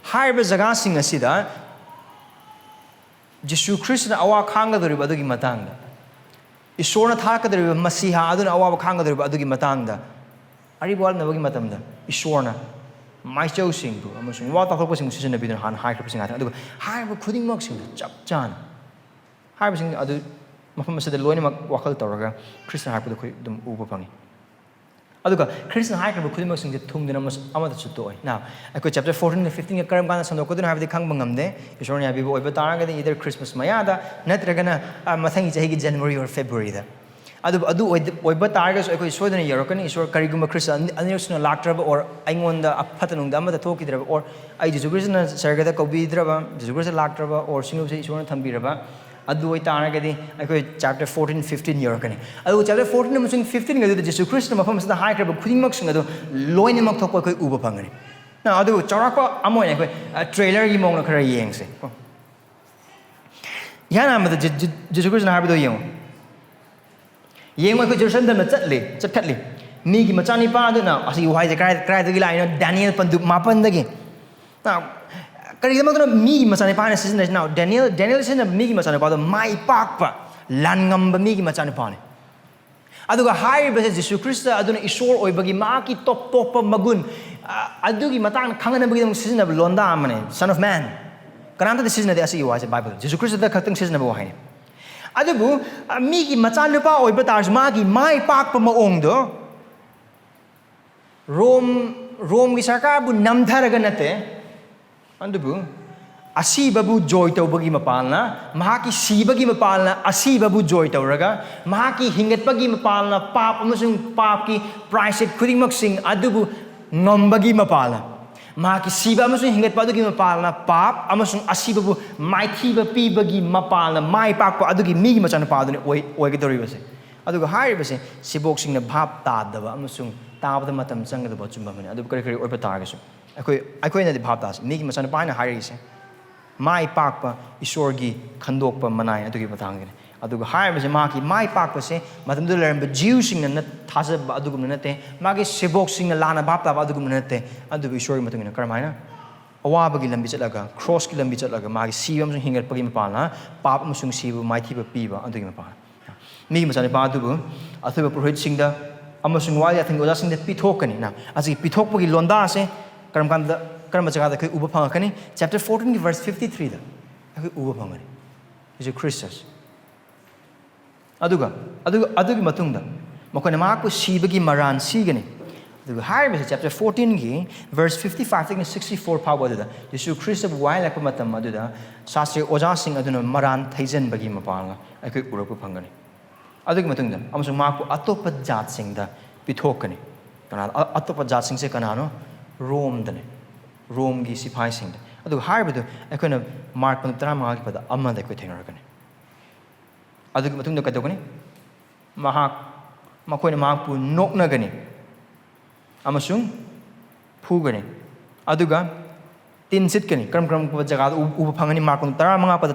Haiba jaga sing asida Jisu Christ na awa khangadoriba adugi matangda Esorna thakadoriba masiha aduna awa khangadoriba adugi matangda aribwal na bagi matamda Esorna maichau singbu amasung wa tathokpa sing sisina bidun han haikhra sing ata aduga haiba khuding mak sing chap chan haiba sing adu mafam asida loina mak wakal tawraga Christian haiba khoi dum uba pangi aduga Christian haiba khuding mak sing thungdina amada chutoi now ako chapter 14 and 15 karam kana sandokodun haiba khang bangamde Esorna yabi oiba taragadi either Christmas mayada natragana mathangi chahi January or February da adu oiba targa so ako soidana yarokani Esor kariguma Christian anirsuna laktraba or aingonda aphatanungda amada thokidraba or ai Jisu Christ na sargada kobidraba Jisu Christ laktraba or sinubse Esorna thambiraba adu oi taragadi ako chapter 14 15 yarokani adu chapter 14 amasung 15 gadu Jisu Christ na mafam sada haikraba khudingmak sing adu loina mak thokpa ko uba phangani na adu charakpa amoy ako trailer gi mong na khara yengse yana amada Jisu Christ na haiba do yeng yeng ko Jerusalem da chatli mi gi machani pa adu na asi wai je krai da gi lai no Daniel pandu mapan da gi na kari da magna mi gi machani pa na season now Daniel season mi gi machani pa do mai pak pa lan ngam ba mi gi machani pa ne adu ga hai ba Jisu Christ adu na Esor oi bagi ma ki top pa magun adu gi matang khangana bagi dam season of londa amane son of man kananta the season of the asi wai je Bible Jisu Christ da khatang season of wai Adubu migi Machanupa oibatar magi mai pak pamaongdo Rome ki sarkar bu namtharaga nate andubu asibabu joy tawbagi mapalna Mahakki sibagi mapalna asibabu joy tawraga Mahakki hingatpagi mapalna pap amasung papki price khudingmak sing adubu ngambagi mapalna Mahakki siba amasung hingatpa adugi mapalna pap amasung asibabu maithiba pibagi mapalna mai pakpa adugi migi Machanupa adune oigidoribase aduga hairibase sebok singna bhap tadaba amasung tabada matam changadaba chumbamani adu kari oiba targasu aikoina di bhap tas migi Machanupa na hairise mai pakpa Esorgi khandokpa manai adugi patangine aduga hairibase maki mai pakpa se matamdu leramba jiu singna na thajaba adugumna nate magi sebok singna lana bhap taba adugumna nate adu Esorgi matungina karmaina awabagi lambi chatlaga cross ki lambi chatlaga magi siba amasung hingatpagi mapalna pap amasung sibu maithiba piba adugi mapalna migi Machanupa adubu athuba purohit singda amasung wali athing oja singda pithokani na asi pithokpagi londa ase karam jaga da kai uba phangakani chapter 14 verse 53 da kai uba phangani Jisu Christus adugi matungda makona Mahakpu sibagi maran sigani aduga hairibase chapter 14 gi verse 55 to 64 phawa da Jisu Christus wai lakpa matam aduda sastri oja sing aduna maran thaijan bagi mapanga kai urapa phangani adugi matungda amasung Mahakpu atopa jat singda pithokani kana atopa jat sing se kanano Rome dane Rome gi sipai singda aduga hairibadu aikoina Mark 13 gi pada amma da koi thengarakani adugi matungda kadogani makoina Mahakpu noknagani amasung phugani aduga tin sitkani karam jaga uba phangani Mark 15 pada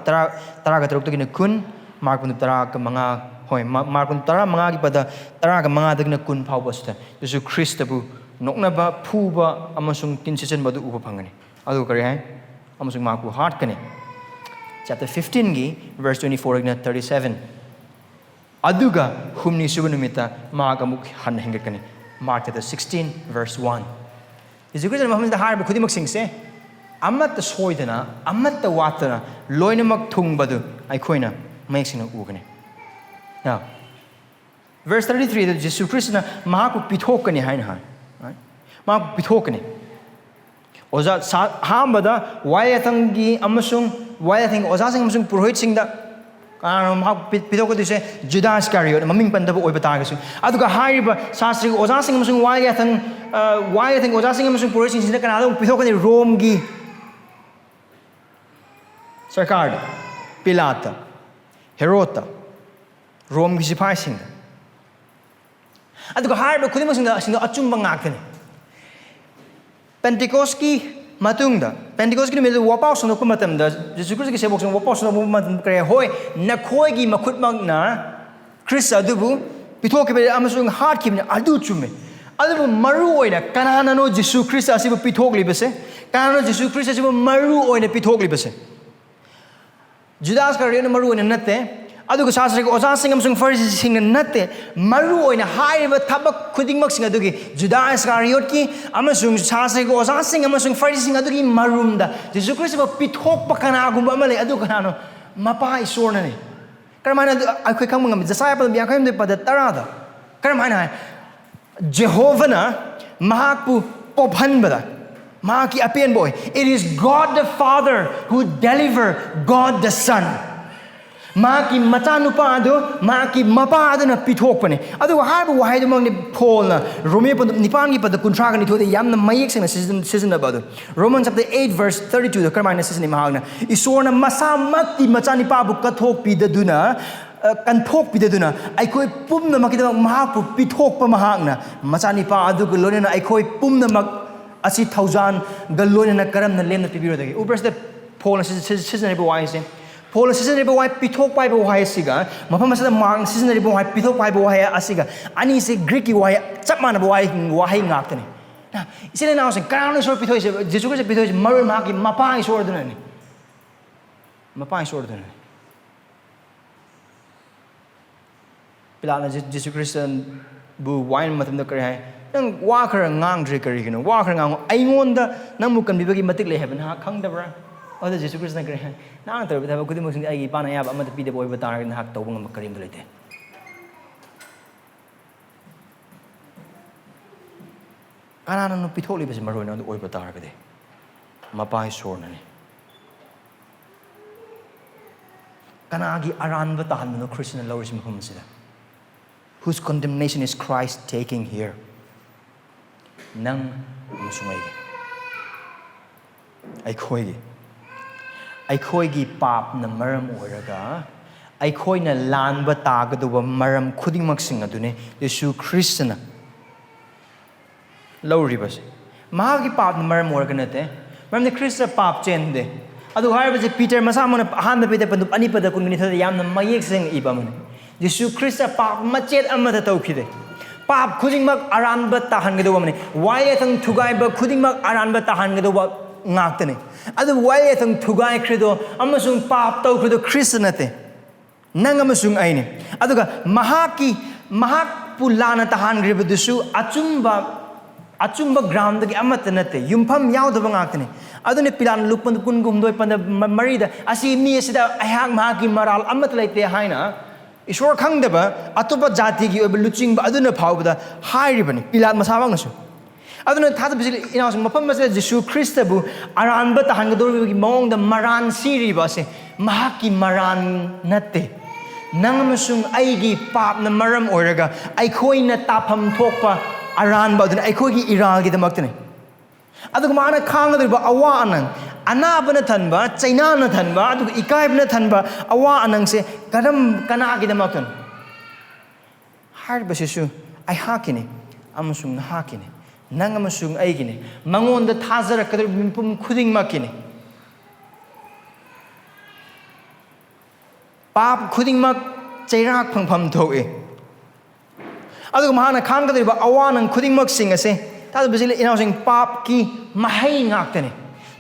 13 gi kun Mark 15 ka manga hoi Mark 15 gi pada 15 dagna kun phawbasta Jisu Christabu noknaba phuba amasung tin season badu uba phangani adu kari hai amasung Mahakpu heart kani chapter 15 gi verse 24 igna 37 aduga humni subunumita magamuk han hingakani Mark chapter 16 verse 1 Jisu Christ Muhammad da harba khudimak singse amat soidana amat watana loinamak thungbadu eikhoina mayeksina ugani now verse 33 that Jisu Khristana Mahakpu pithokani haina hai Mahakpu pithokani oza hambada wayatangi amasung wayatang oza sing amasung purohit singda Mahakpu pithokadise Judas Iscariot maming pandaba oiba tagasu aduga haiba sastri oza sing amasung wayatang oza sing amasung purohit sing sinda kanado pithokani Rome gi sarkar Pilata Herota Rome gi sipai singda aduga haiba khudimang singda achumba ngakani Pentecost ki matungda Pentecost ki melu wapau sono ku matamda Jisu Christ ki sebok sono wapau sono matam kare hoi nakhoi gi makhutmak na Christ adubu pithoke be amasung heart ki adu chume adubu maru oina kanana no Jisu Christ asibu pithok libase kanana Jisu Christ asibu maru oina pithok libase Judas Iscariot maru oina natte aduga sastri ko oja sing amasung Pharisee sing natte maru oina haiba thabak khudingmak sing adugi Judas Iscariot ki amasung sastri ko oja sing amasung Pharisee sing adugi marumda Jisu Christ ba pithok pa kana gumba amale adu kanano Mapa Esorna ni karamana akhoi khang mangam Jesiah pa biya khayam de pada tarada karamana Jehovah na Mahakpu pophanbada Mahakki apian boy it is God the Father who deliver God the Son Mahakki Machanupa adu Mahakki mapa adu na pithokpane adu haiba wahai du mangni Paul na Rome pa nipan gi pa da kuntra ga ni thode yamna mayek sing na season na badu Romans chapter 8 verse 32 da karmana season ni mahagna Esorna masamati Machanipa bu kathok pidaduna kanthok pidaduna aikoi pumna makida Mahakpu pithokpa mahagna Machanipa adu ga lona aikoi pumna mak asi thousand ga lona karam na lemna pibiro dagi upers the Paul season ni wahai se Paul season ribo wai pithok pai bo wai siga mafam masada mang season ribo wai pithok pai bo wai asiga ani se Greek ki wai chapmana bo wai ngaktani na isile na se karan sor pithoi se Jisu Christ pithoi mar ma ki Mapa Esorna ni Mapa Esorna ni pilana Jisu Christ bu wine matam da kare hai nang wa khara ngang dre kari kino wa khara ngang aingonda nang mu kan bibagi matik le heaven ha khang da bra ꯑꯗꯨ ꯖꯤꯁꯨ ꯈ꯭ꯔꯤꯁꯇꯅ ꯀꯔꯤ ꯍꯥꯏ ꯅꯍꯥꯛꯅ ꯇꯧꯔꯤꯕ ꯊꯕꯛ ꯈꯨꯗꯤꯡꯃꯛꯁꯤꯡꯁꯦ ꯑꯩꯒꯤ ꯏꯄꯥꯅ ꯑꯌꯥꯕ ꯑꯃꯠꯇ ꯄꯤꯗꯕ ꯑꯣꯏꯕ ꯇꯥꯔꯒꯗꯤ ꯅꯍꯥꯛ ꯇꯧꯕ ꯉꯝꯕ ꯀꯔꯤꯝꯇ ꯂꯩꯇꯦ ꯀꯅꯥꯅ ꯄꯤꯊꯣꯛꯂꯤꯕꯁꯤ ꯃꯔꯨꯑꯣꯏꯅ ꯑꯗꯨ ꯑꯣꯏꯕ ꯇꯥꯔꯒꯗꯤ ꯃꯄꯥ ꯏꯁꯣꯔꯅꯅꯤ ꯀꯅꯥꯒꯤ ꯑꯔꯥꯟꯕ ꯇꯥꯍꯟꯕꯅꯣ ꯈ꯭ꯔꯤꯁꯇꯅ ꯂꯧꯔꯤꯁꯤ ꯃꯐꯝ ꯑꯁꯤꯗ whose condemnation is Christ taking here ꯅꯪ ꯑꯃꯁꯨꯡ ꯑꯩꯈꯣꯏꯒꯤ ꯄꯥꯞꯅ ꯃꯔꯝ ꯑꯣꯏꯔꯒ ꯑꯩꯈꯣꯏꯅ ꯂꯥꯟꯕ ꯇꯥꯒꯗꯧꯕ ꯃꯔꯝ ꯈꯨꯗꯤꯡꯃꯛꯁꯤꯡ ꯑꯗꯨꯅꯤ ꯌꯤꯁꯨ ꯈ꯭ꯔꯤꯁꯇꯅ ꯂꯧꯔꯤꯕꯁꯦ ꯃꯍꯥꯛꯀꯤ ꯄꯥꯞꯅ ꯃꯔꯝ ꯑꯣꯏꯔꯒ ꯅꯠꯇꯦ ꯃꯔꯝꯗꯤ ꯈ꯭ꯔꯤꯁꯇ ꯄꯥꯞ ꯆꯦꯟꯗꯦ ꯑꯗꯨ ꯍꯥꯏꯔꯤꯕꯁꯦ ꯄꯤꯇꯔ ꯃꯁꯥꯃꯛꯅ ꯑꯍꯥꯟꯕ ꯄꯤꯇꯔ ꯄꯟꯗꯨꯞ 2:19 ꯌꯥꯝꯅ ꯃꯌꯦꯛ ꯁꯦꯡꯅ ꯏꯕ ꯑꯃꯅꯤ ꯌꯤꯁꯨ ꯈ꯭ꯔꯤꯁꯇ ꯄꯥꯞ ꯃꯆꯦꯠ ꯑꯃꯗ ꯇꯧꯈꯤꯗꯦ ꯄꯥꯞ ꯈꯨꯗꯤꯡꯃꯛ ꯑꯔꯥꯟꯕ ꯇꯥꯍꯟꯒꯗꯧꯕ ꯑꯃꯅꯤ ꯋꯥꯌꯦꯊꯪ ꯊꯨꯒꯥꯏꯕ ꯈꯨꯗꯤꯡꯃꯛ ꯑꯔꯥꯟꯕ ꯇꯥꯍꯟꯒꯗꯧꯕ ꯉꯥꯛꯇꯅꯤ ꯑꯗꯨꯕꯨ ꯋꯥꯌꯦꯊꯪ ꯊꯨꯒꯥꯏꯈ꯭ꯔꯤꯗꯣ ꯑꯃꯁꯨꯡ ꯄꯥꯞ ꯇꯧꯈ꯭ꯔꯤꯗꯣ ꯈ꯭ꯔꯤꯁꯇ ꯅꯠꯇꯦ ꯅꯪ ꯑꯃꯁꯨꯡ ꯑꯩꯅꯤ ꯑꯗꯨꯒ ꯃꯍꯥꯛꯄꯨ ꯂꯥꯟꯅ ꯇꯥꯍꯟꯈ꯭ꯔꯤꯕꯗꯨꯁꯨ ꯑꯆꯨꯝꯕ ꯒ꯭ꯔꯥꯎꯟꯗꯒꯤ ꯑꯃꯠꯇ ꯅꯠꯇꯦ ꯌꯨꯝꯐꯝ ꯌꯥꯎꯗꯕ ꯉꯥꯛꯇꯅꯤ ꯑꯗꯨꯅ ꯄꯤꯂꯥꯠ ꯂꯨꯛ 19:3 ꯑꯁꯤ ꯃꯤ ꯑꯁꯤꯗ ꯑꯩꯍꯥꯛ ꯃꯍꯥꯛꯀꯤ ꯃꯔꯥꯜ ꯑꯃꯠꯇ ꯂꯩꯇꯦ ꯍꯥꯏꯅ ꯏꯁꯣꯔ ꯈꯪꯗꯕ ꯑꯇꯣꯞꯄ ꯖꯥꯇꯤꯒꯤ ꯑꯣꯏꯕ ꯂꯨꯆꯤꯡꯕ ꯑꯗꯨꯅ ꯐꯥꯎꯕꯗ ꯍꯥꯏꯔꯤꯕꯅꯤ ꯄꯤꯂꯥꯠ ꯃꯁꯥꯃꯛꯅꯁꯨ ꯑꯗꯨꯅ ꯊꯥꯖꯕꯁꯤ ꯏꯅꯥꯎꯁꯤꯡ ꯃꯐꯝ ꯑꯁꯤꯗ ꯖꯤꯁꯨ ꯈ꯭ꯔꯤꯁꯇꯕꯨ ꯑꯔꯥꯟꯕ ꯇꯥꯍꯟꯒꯗꯧꯔꯤꯕꯒꯤ ꯃꯑꯣꯡꯗ ꯃꯔꯥꯟ ꯁꯤꯔꯤꯕ ꯑꯁꯦ ꯃꯍꯥꯛꯀꯤ ꯃꯔꯥꯟ ꯅꯠꯇꯦ ꯅꯪ ꯑꯃꯁꯨꯡ ꯑꯩꯒꯤ ꯄꯥꯞꯅ ꯃꯔꯝ ꯑꯣꯏꯔꯒ ꯑꯩꯈꯣꯏꯅ ꯇꯥꯐꯝ ꯊꯣꯛꯄ ꯑꯔꯥꯟꯕ ꯑꯗꯨꯅ ꯑꯩꯈꯣꯏꯒꯤ ꯏꯔꯥꯜꯒꯤꯗꯃꯛꯇꯅꯤ ꯑꯗꯨꯒ ꯃꯥꯅ ꯈꯥꯡꯒꯗꯧꯔꯤꯕ ꯑꯋꯥ ꯑꯅꯪ ꯑꯅꯥꯕꯅ ꯊꯟꯕ ꯆꯩꯅꯥꯅ ꯊꯟꯕ ꯑꯗꯨꯒ ꯏꯀꯥꯏꯕꯅ ꯊꯟꯕ ꯑꯋꯥ ꯑꯅꯪꯁꯦ ꯀꯅꯥꯒꯤꯗꯃꯛꯇꯅꯣ ꯍꯥꯏꯔꯤꯕꯁꯤꯁꯨ ꯑꯩꯍꯥꯛꯀꯤꯅꯤ ꯑꯃꯁꯨꯡ ꯅꯍꯥꯛꯀꯤꯅꯤ ꯅꯪ ꯑꯃꯁꯨꯡ ꯑꯩꯒꯤꯅꯤ ꯃꯉꯣꯟꯗ ꯊꯥꯖꯔꯛꯀꯗꯧꯔꯤꯕ ꯃꯤꯄꯨꯝ ꯈꯨꯗꯤꯡꯃꯛꯀꯤꯅꯤ ꯄꯥꯞ ꯈꯨꯗꯤꯡꯃꯛ ꯆꯩꯔꯥꯛ ꯐꯪꯐꯝ ꯊꯣꯛꯏ ꯑꯗꯨꯒ ꯃꯍꯥꯛꯅ ꯈꯥꯡꯒꯗꯧꯔꯤꯕ ꯑꯋꯥꯅꯪ ꯈꯨꯗꯤꯡꯃꯛꯁꯤꯡ ꯑꯁꯦ ꯊꯥꯖꯕꯁꯤ ꯏꯅꯥꯎꯁꯤꯡ ꯄꯥꯞꯀꯤ ꯃꯍꯩ ꯉꯥꯛꯇꯅꯤ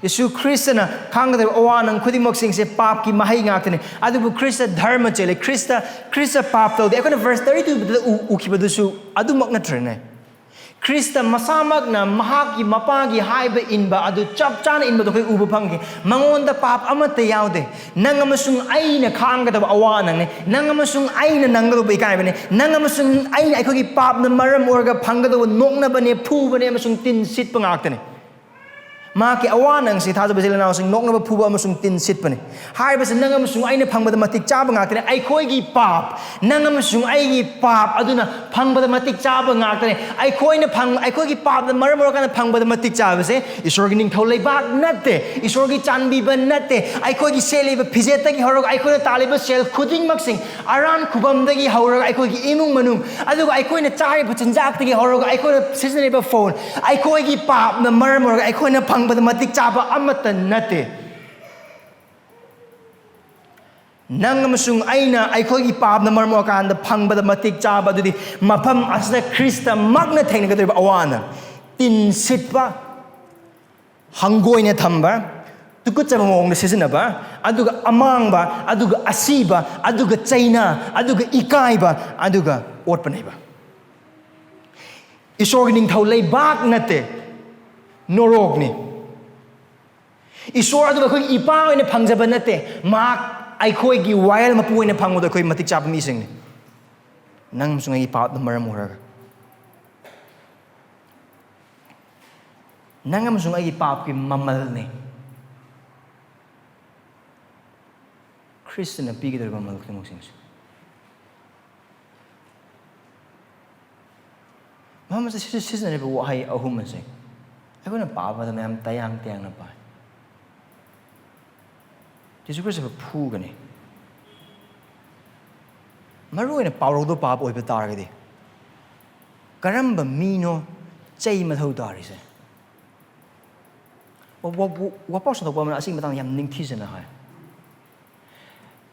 ꯌꯤꯁꯨ ꯈ꯭ꯔꯤꯁꯇꯅ ꯈꯥꯡꯒꯗꯧꯔꯤꯕ ꯑꯋꯥꯅꯪ ꯈꯨꯗꯤꯡꯃꯛꯁꯤꯡꯁꯦ ꯄꯥꯞꯀꯤ ꯃꯍꯩ ꯉꯥꯛꯇꯅꯤ ꯑꯗꯨꯕꯨ ꯈ꯭ꯔꯤꯁꯇ ꯙꯔꯃ ꯆꯦꯜꯂꯤ ꯈ꯭ꯔꯤꯁꯇ ꯄꯥꯞ ꯇꯧꯗꯦ ꯑꯩꯈꯣꯏꯅ ꯚꯔꯁ 32ꯗ ꯎꯈꯤꯕꯗꯨꯁꯨ ꯑꯗꯨꯃꯛ ꯅꯠꯇ꯭ꯔꯅꯦ ꯈ꯭ꯔꯤꯁꯇ ꯃꯁꯥꯃꯛꯅ ꯃꯍꯥꯛꯀꯤ ꯃꯄꯥꯒꯤ ꯍꯥꯏꯕ ꯏꯟꯕ ꯑꯗꯨ ꯆꯞ ꯆꯥꯅ ꯏꯟꯕꯗꯣ ꯑꯩꯈꯣই ꯎꯕ ꯐꯪꯈꯤ ꯃꯉꯣꯟꯗ ꯄꯥꯞ ꯑꯃꯠꯇ ꯌꯥꯎꯗꯦ ꯅꯪ ꯑꯃꯁꯨꯡ ꯑꯩꯅ ꯈꯥꯡꯒꯗꯕ ꯑꯋꯥ ꯑꯅꯪꯅꯤ ꯅꯪ ꯑꯃꯁꯨꯡ ꯑꯩꯅ ꯅꯪꯒꯗꯧꯕ ꯏꯀꯥꯏꯕꯅꯤ ꯅꯪ ꯑꯃꯁꯨꯡ ꯑꯩꯅ ꯑꯩꯈꯣꯏꯒꯤ ꯄꯥꯞꯅ ꯃꯔꯝ ꯑꯣꯏꯔꯒ ꯐꯪꯒꯗꯧꯕ ꯅꯣꯛꯅꯕꯅꯤ ꯐꯨꯕꯅꯤ ꯑꯃꯁꯨꯡ ꯇꯤꯟ ꯁꯤꯠꯄ ꯉꯥꯛꯇꯅꯤ ꯃꯍꯥꯛꯀꯤ ꯑꯋꯥ ꯅꯪꯁꯤ ꯊꯥꯖꯕꯁꯤ ꯏꯅꯥꯎꯁꯤꯡ ꯅꯣꯛꯅꯕ ꯐꯨꯕ ꯑꯃꯁꯨꯡ ꯇꯤꯟ ꯁꯤꯠꯄꯅꯤ ꯍꯥꯏꯔꯤꯕꯁꯤ ꯅꯪ ꯑꯃꯁꯨꯡ ꯑꯩꯅ ꯐꯪꯕꯗ ꯃꯇꯤꯛ ꯆꯥꯕ ꯉꯥꯛꯇꯅꯤ ꯑꯩꯈꯣꯏꯒꯤ ꯄꯥꯞ ꯅꯪ ꯑꯃꯁꯨꯡ ꯑꯩꯒꯤ ꯄꯥꯞ ꯑꯗꯨꯅ ꯐꯪꯕꯗ ꯃꯇꯤꯛ ꯆꯥꯕ ꯉꯥꯛꯇꯅꯤ ꯑꯩꯈꯣꯏꯒꯤ ꯄꯥꯞꯅ मरम ओरकान फंगबद मतिक चाबसे ईश्वरगी निंथौ लेबाक नते ईश्वरगी चानबीब नते अखोगी सेलिब फिजेतगी हरग अखोना तालिब सेल खुदिंगमक्सिंग अरान खुबमदगी हरग अखोगी इमुंग मनुंग अदुगा अखोना चारिब चिंजाक्तगी हरग अखोना सिजनेब फोन अखोगी पापना मरम ओरग अखोना फंगबद मतिक चाबा अमत नते नंगमसुंग अइना अखोगी पापना मरम ओरकान फंगबद मतिक चाबा दुदि मफम असदा ख्रिस्ट मग्न थेंगदब अवाना तीन सिटबा हंगोइने थंबा तुकुचब मोंग सिजनबा अदुगा अमांगबा अदुगा असीबा अदुगा चैना अदुगा इकाइबा अदुगा ओटपनेबा ईश्वरगी निंथौ लेबाक नते नोरोगनी ईश्वर अदुगा अखोई इपा ओइने फंगजब नते माक अखोई वायल मपू ओइने फंगबद अखोई मतिक चाब मिसिंगनी नंगसुंगी पाप मरम ओरगा नंगमसुंग अगी पाप की ममल ने ख्रिस्टन पीगदर ममल खमसिंग मम से सिजन रे वहाई अहुम से अखोना पाप द मैम तयांग तयांग न पाए जिसु ख्रिस्ट फूगने मरुने पावरोदो पाप ओइब तारगदि करंब मीनो चै मथौ तारिसे वापस तो पामना असि मतang yam ningthijana hai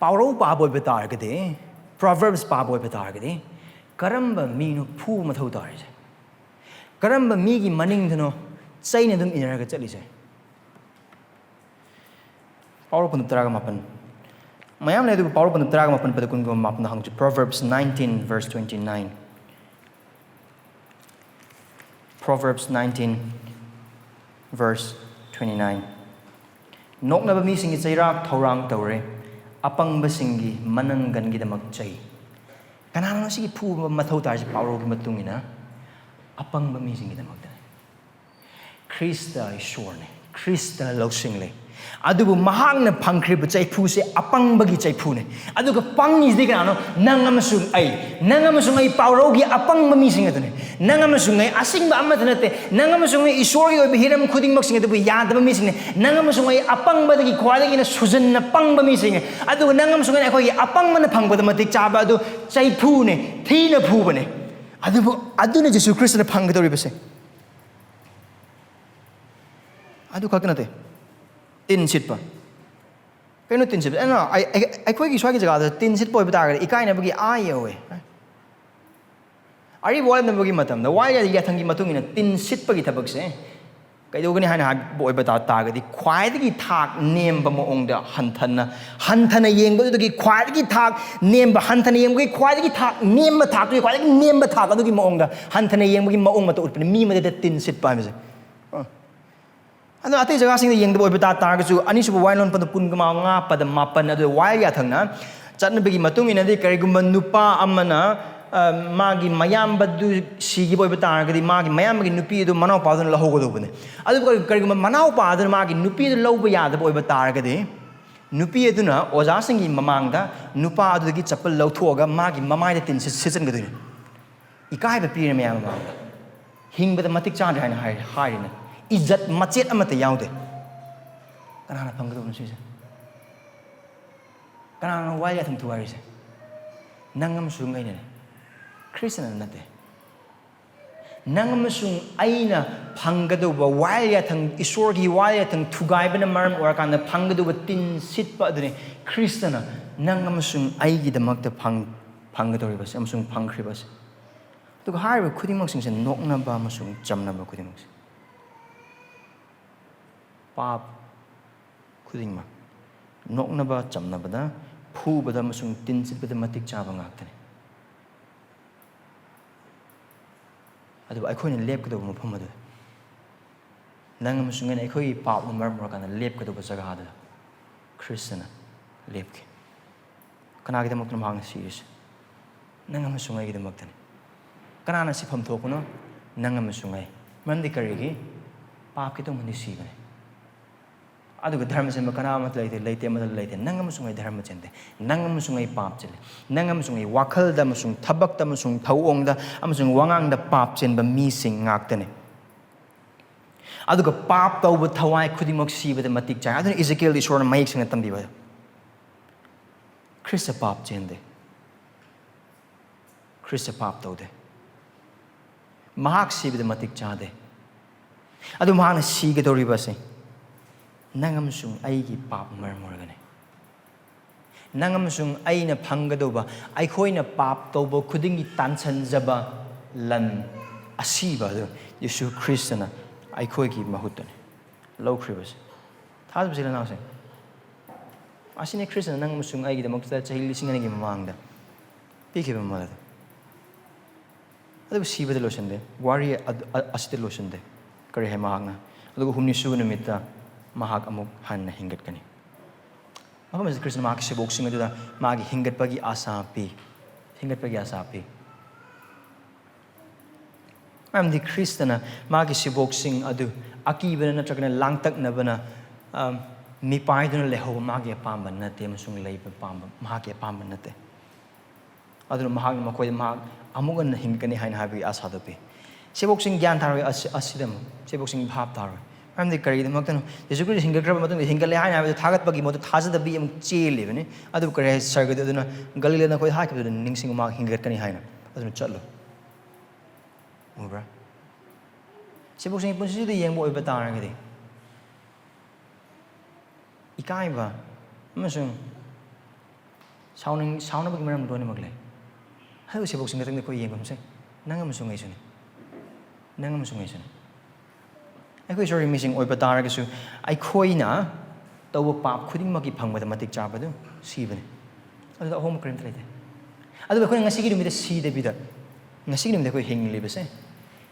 पावरो पाप ओइब तारगदि प्रोवर्ब्स पाप ओइब तारगदि करंब मीनो फू मथौ तारिसे करंब मीगी मनिंगदनो चैने दum inaraga chatrise पावरो पन तरागा मापन mayam le du पावरो पन तरागा मापन पद कुन go मापन hang Proverbs 19 verse 29 Proverbs 19 verse 29 noknaba mi singi chairak thorang tawre apangba singi manangan gidamak chai kanana sigi phu mathau tar si pawro gi matungina apangba mi singi damakta Krista Esorna Krista lausingle adubu mahangna phangkhriba chaipu se apangbagi chaipu ne aduga pangi de kanano nangamasung ai paurogi apangba mi singa dune nangamasung ai asingba amata nate nangamasung ai Esorgi oi hiram khudingmak singa dubu yadaba mi singa nangamasung ai apangba dagi khwadagi na sujanna pangba mi singa aduga nangamasung ai khoi apangba na phangba matik chaba adu chaipu ne thina phuba ne adubu aduna Jisu Khristana phanggadori base adu khaknate tin sitpa kaino tin sitpa ana ai khoi gi swagi jaga da tin sitpa oi bata ga ikaina bagi ayowe ari wal na bagi matam da wai ya thangi matung ina tin sitpa gi thabak se kaido gani hana oi bata ta ga di khwai gi thak nem ba mo ong da hanthana yeng ba gi khwai gi thak nem ba hanthana yeng gi khwai gi thak nem ba thak gi khwai gi nem ba thak adu gi mo ong da hanthana yeng gi mo ong ma to utpani mi ma da tin sitpa mi se ado ati jaga sing yeng do beta tar ga chu ani su wailon pan pun ga ma nga pada mapan ado wail ya thangna chatna begi matung ina di kari gumba nupa amana magi mayam badu sigi boy beta ga di magi mayam gi nupi do manau pa do la hogo do bune ado kari gumba manau pa do magi nupi do lo ba ya da boy beta ga di nupi aduna oja sing gi mamang da nupa adu gi chapal lo thoga magi mamai da tin sijan ga do ikai ba pi me ma hing ba da matik chan haina hai na Ijat macet amata yaude kanana phangdo no sise kanana waya thum tuari se nangam sung aina Krishna nate nangam sung aina phangdo ba waya thang Esorgi waya thang thugai bana maram or kana phangdo ba tin sitpa adune Krishna nangam sung ai gi damakta phangdo ri bas amsung phangkhri bas to har ba khudimak sing se nokna ba amsung jamna ba khudimak Pap khudingma noknaba chamnabada phubada masung tinsitbada matik chaba ngaktane adu aikhoina lepkado mafam adu nang masung ne aikhoi pap number kana lepkado jaga hada Krishna lepke kana gi damak namang series nang masung ai gi damak tane kana na sifam thokuno nang masung ai mandi karigi pap ki to mandi sibane aduga dharma se makana mat leite mat leite nangam sungai dharma chende nangam sungai pap chele nangam sungai wakhal da masung thabak da masung thauong da amasung wangang da pap chen ba mi sing ngak tane aduga pap tau ba thawai khudimok si ba da matik cha adun Ezekiel Esorna mayik sing tambi ba Krista pap chende Krista pap tau de mahak si ba da matik cha de adu mahana si ga dori ba se nangam sung aigi pap marmorgane nangam sung aina phanggadoba eikhoina pap tobo khudingi tanchan jaba lan asiba do Jisu Khristana eikhoigi mahutane lokribas thadbase lana se asine Kristana nangam sung aigi damakta chahi lising ani gi mamangda pikhiba mala adu siba de loshande wari asite loshande kare he mahangna adu humni su nimita Mahak amuk han hingatkani. Maka mas Krishna Mahakki sebok Singh adu da magi hingatpagi asa pi. Am di Krishna magi sebok Singh adu aki bana natragana langtaknaba na mi paiduna leho magi apamban nate amasung leiba pamba Mahakki apamban nate. Adu mahak makoi mahak amugan hingatkani hain habi asa do pi. Sebok Singh gyan tharoi asidam sebok Singh bhab tharoi I'm the Kari, the Makano, the Sugar Hingagram, the Hingalai, the Thagapagi, the Thajaba, and Chili, other Kare Sargaduna, Galilena, quite high to the ningsingba hingatani haina, as a chatlo. Over. Supposing you the young boy Bataragadi Ikaiva, Masung sounding sound of Maram Donimagla. How is supposing the Koyam say? Nangamasungation. Nangamasungation. I was already missing oi bataragasu eikhoina taw pap khuding magi phangba da matik chaba do sibane adu home cream trade adu ko ngasi gi mi da si de bida ngasi gi mi da ko hing liba se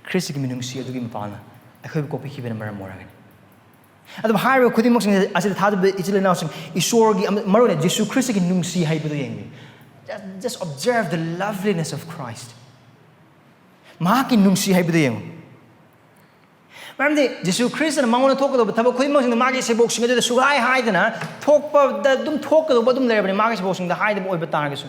Christ gi minung si adu gi mapalna ekhoi ko pikhiba na maram moragani ꯑꯗꯨꯕꯨ ꯍꯥꯏꯔꯤꯕ ꯈꯨꯗꯤꯡꯃꯛꯁꯤꯡ ꯑꯁꯤꯗ ꯊꯥꯖꯕ ꯏꯆꯤꯜ ꯏꯅꯥꯎꯁꯤꯡ ꯏꯁꯣꯔꯒꯤ ꯃꯔꯨꯑꯣꯏꯅ ꯖꯤꯁꯨ ꯈ꯭ꯔꯤꯁꯇꯒꯤ ꯅꯨꯡꯁꯤ ꯍꯩꯕꯗꯨ ꯌꯦꯡꯕꯤ. Just observe the loveliness of Christ. Mahakki nungsi haibudu yengu. Maramdi Jisu Khristana mangona thokadaba thaba khudimmaksingda magi seboksinga da sugai haidana thokpa da dum thokadaba dum lerebani magi seboksinga haidaba oiba taragasu.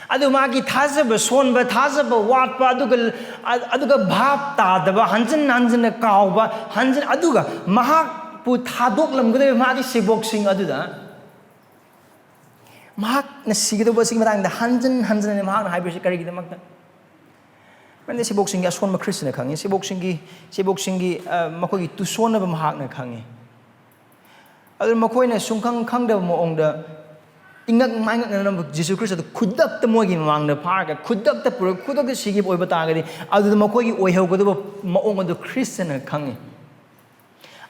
Adu magi thajaba sonba thajaba watpa aduga bhap tadaba hanjan kauba hanjan aduga Mahakpu thadoklamgadabe magi seboksinga aduda Mahak na sigidaba sigi matangda hanjan ne Mahak na haibirisi karigidamakta. When si boxing as one Christian na kangi, si boxing makogi tuson na ba Mahak na kangi. Adun makoy na sungkang kangda mo ongda ingak mangak na naman Jisu Kristo kudak ta mo gi mang na parka kudak ta puro kudak ta sige boy bataga di adun makoy oihaw ko do maong do Christian na kangi.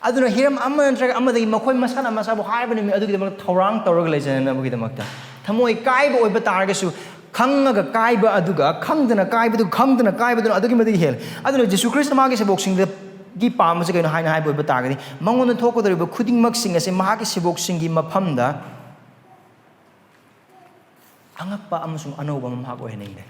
Adun hiram amma ntraga amma dagi makoy masana masabo haiba ni adu gi mag thorang tawrag leijan na bugi damakta. Thamoy kai bo oy bataga su Kangaga kaiba aduga, kangdana kaibadu adugi madi hel. Aduna Jisu Khristana magi seboksinga da gi pamase kaino haina haibo batagadi. Mangona thokodoriba khudingmaksing ase mahaki seboksingi mafamda angakpa amasung anoba mahak oheningde.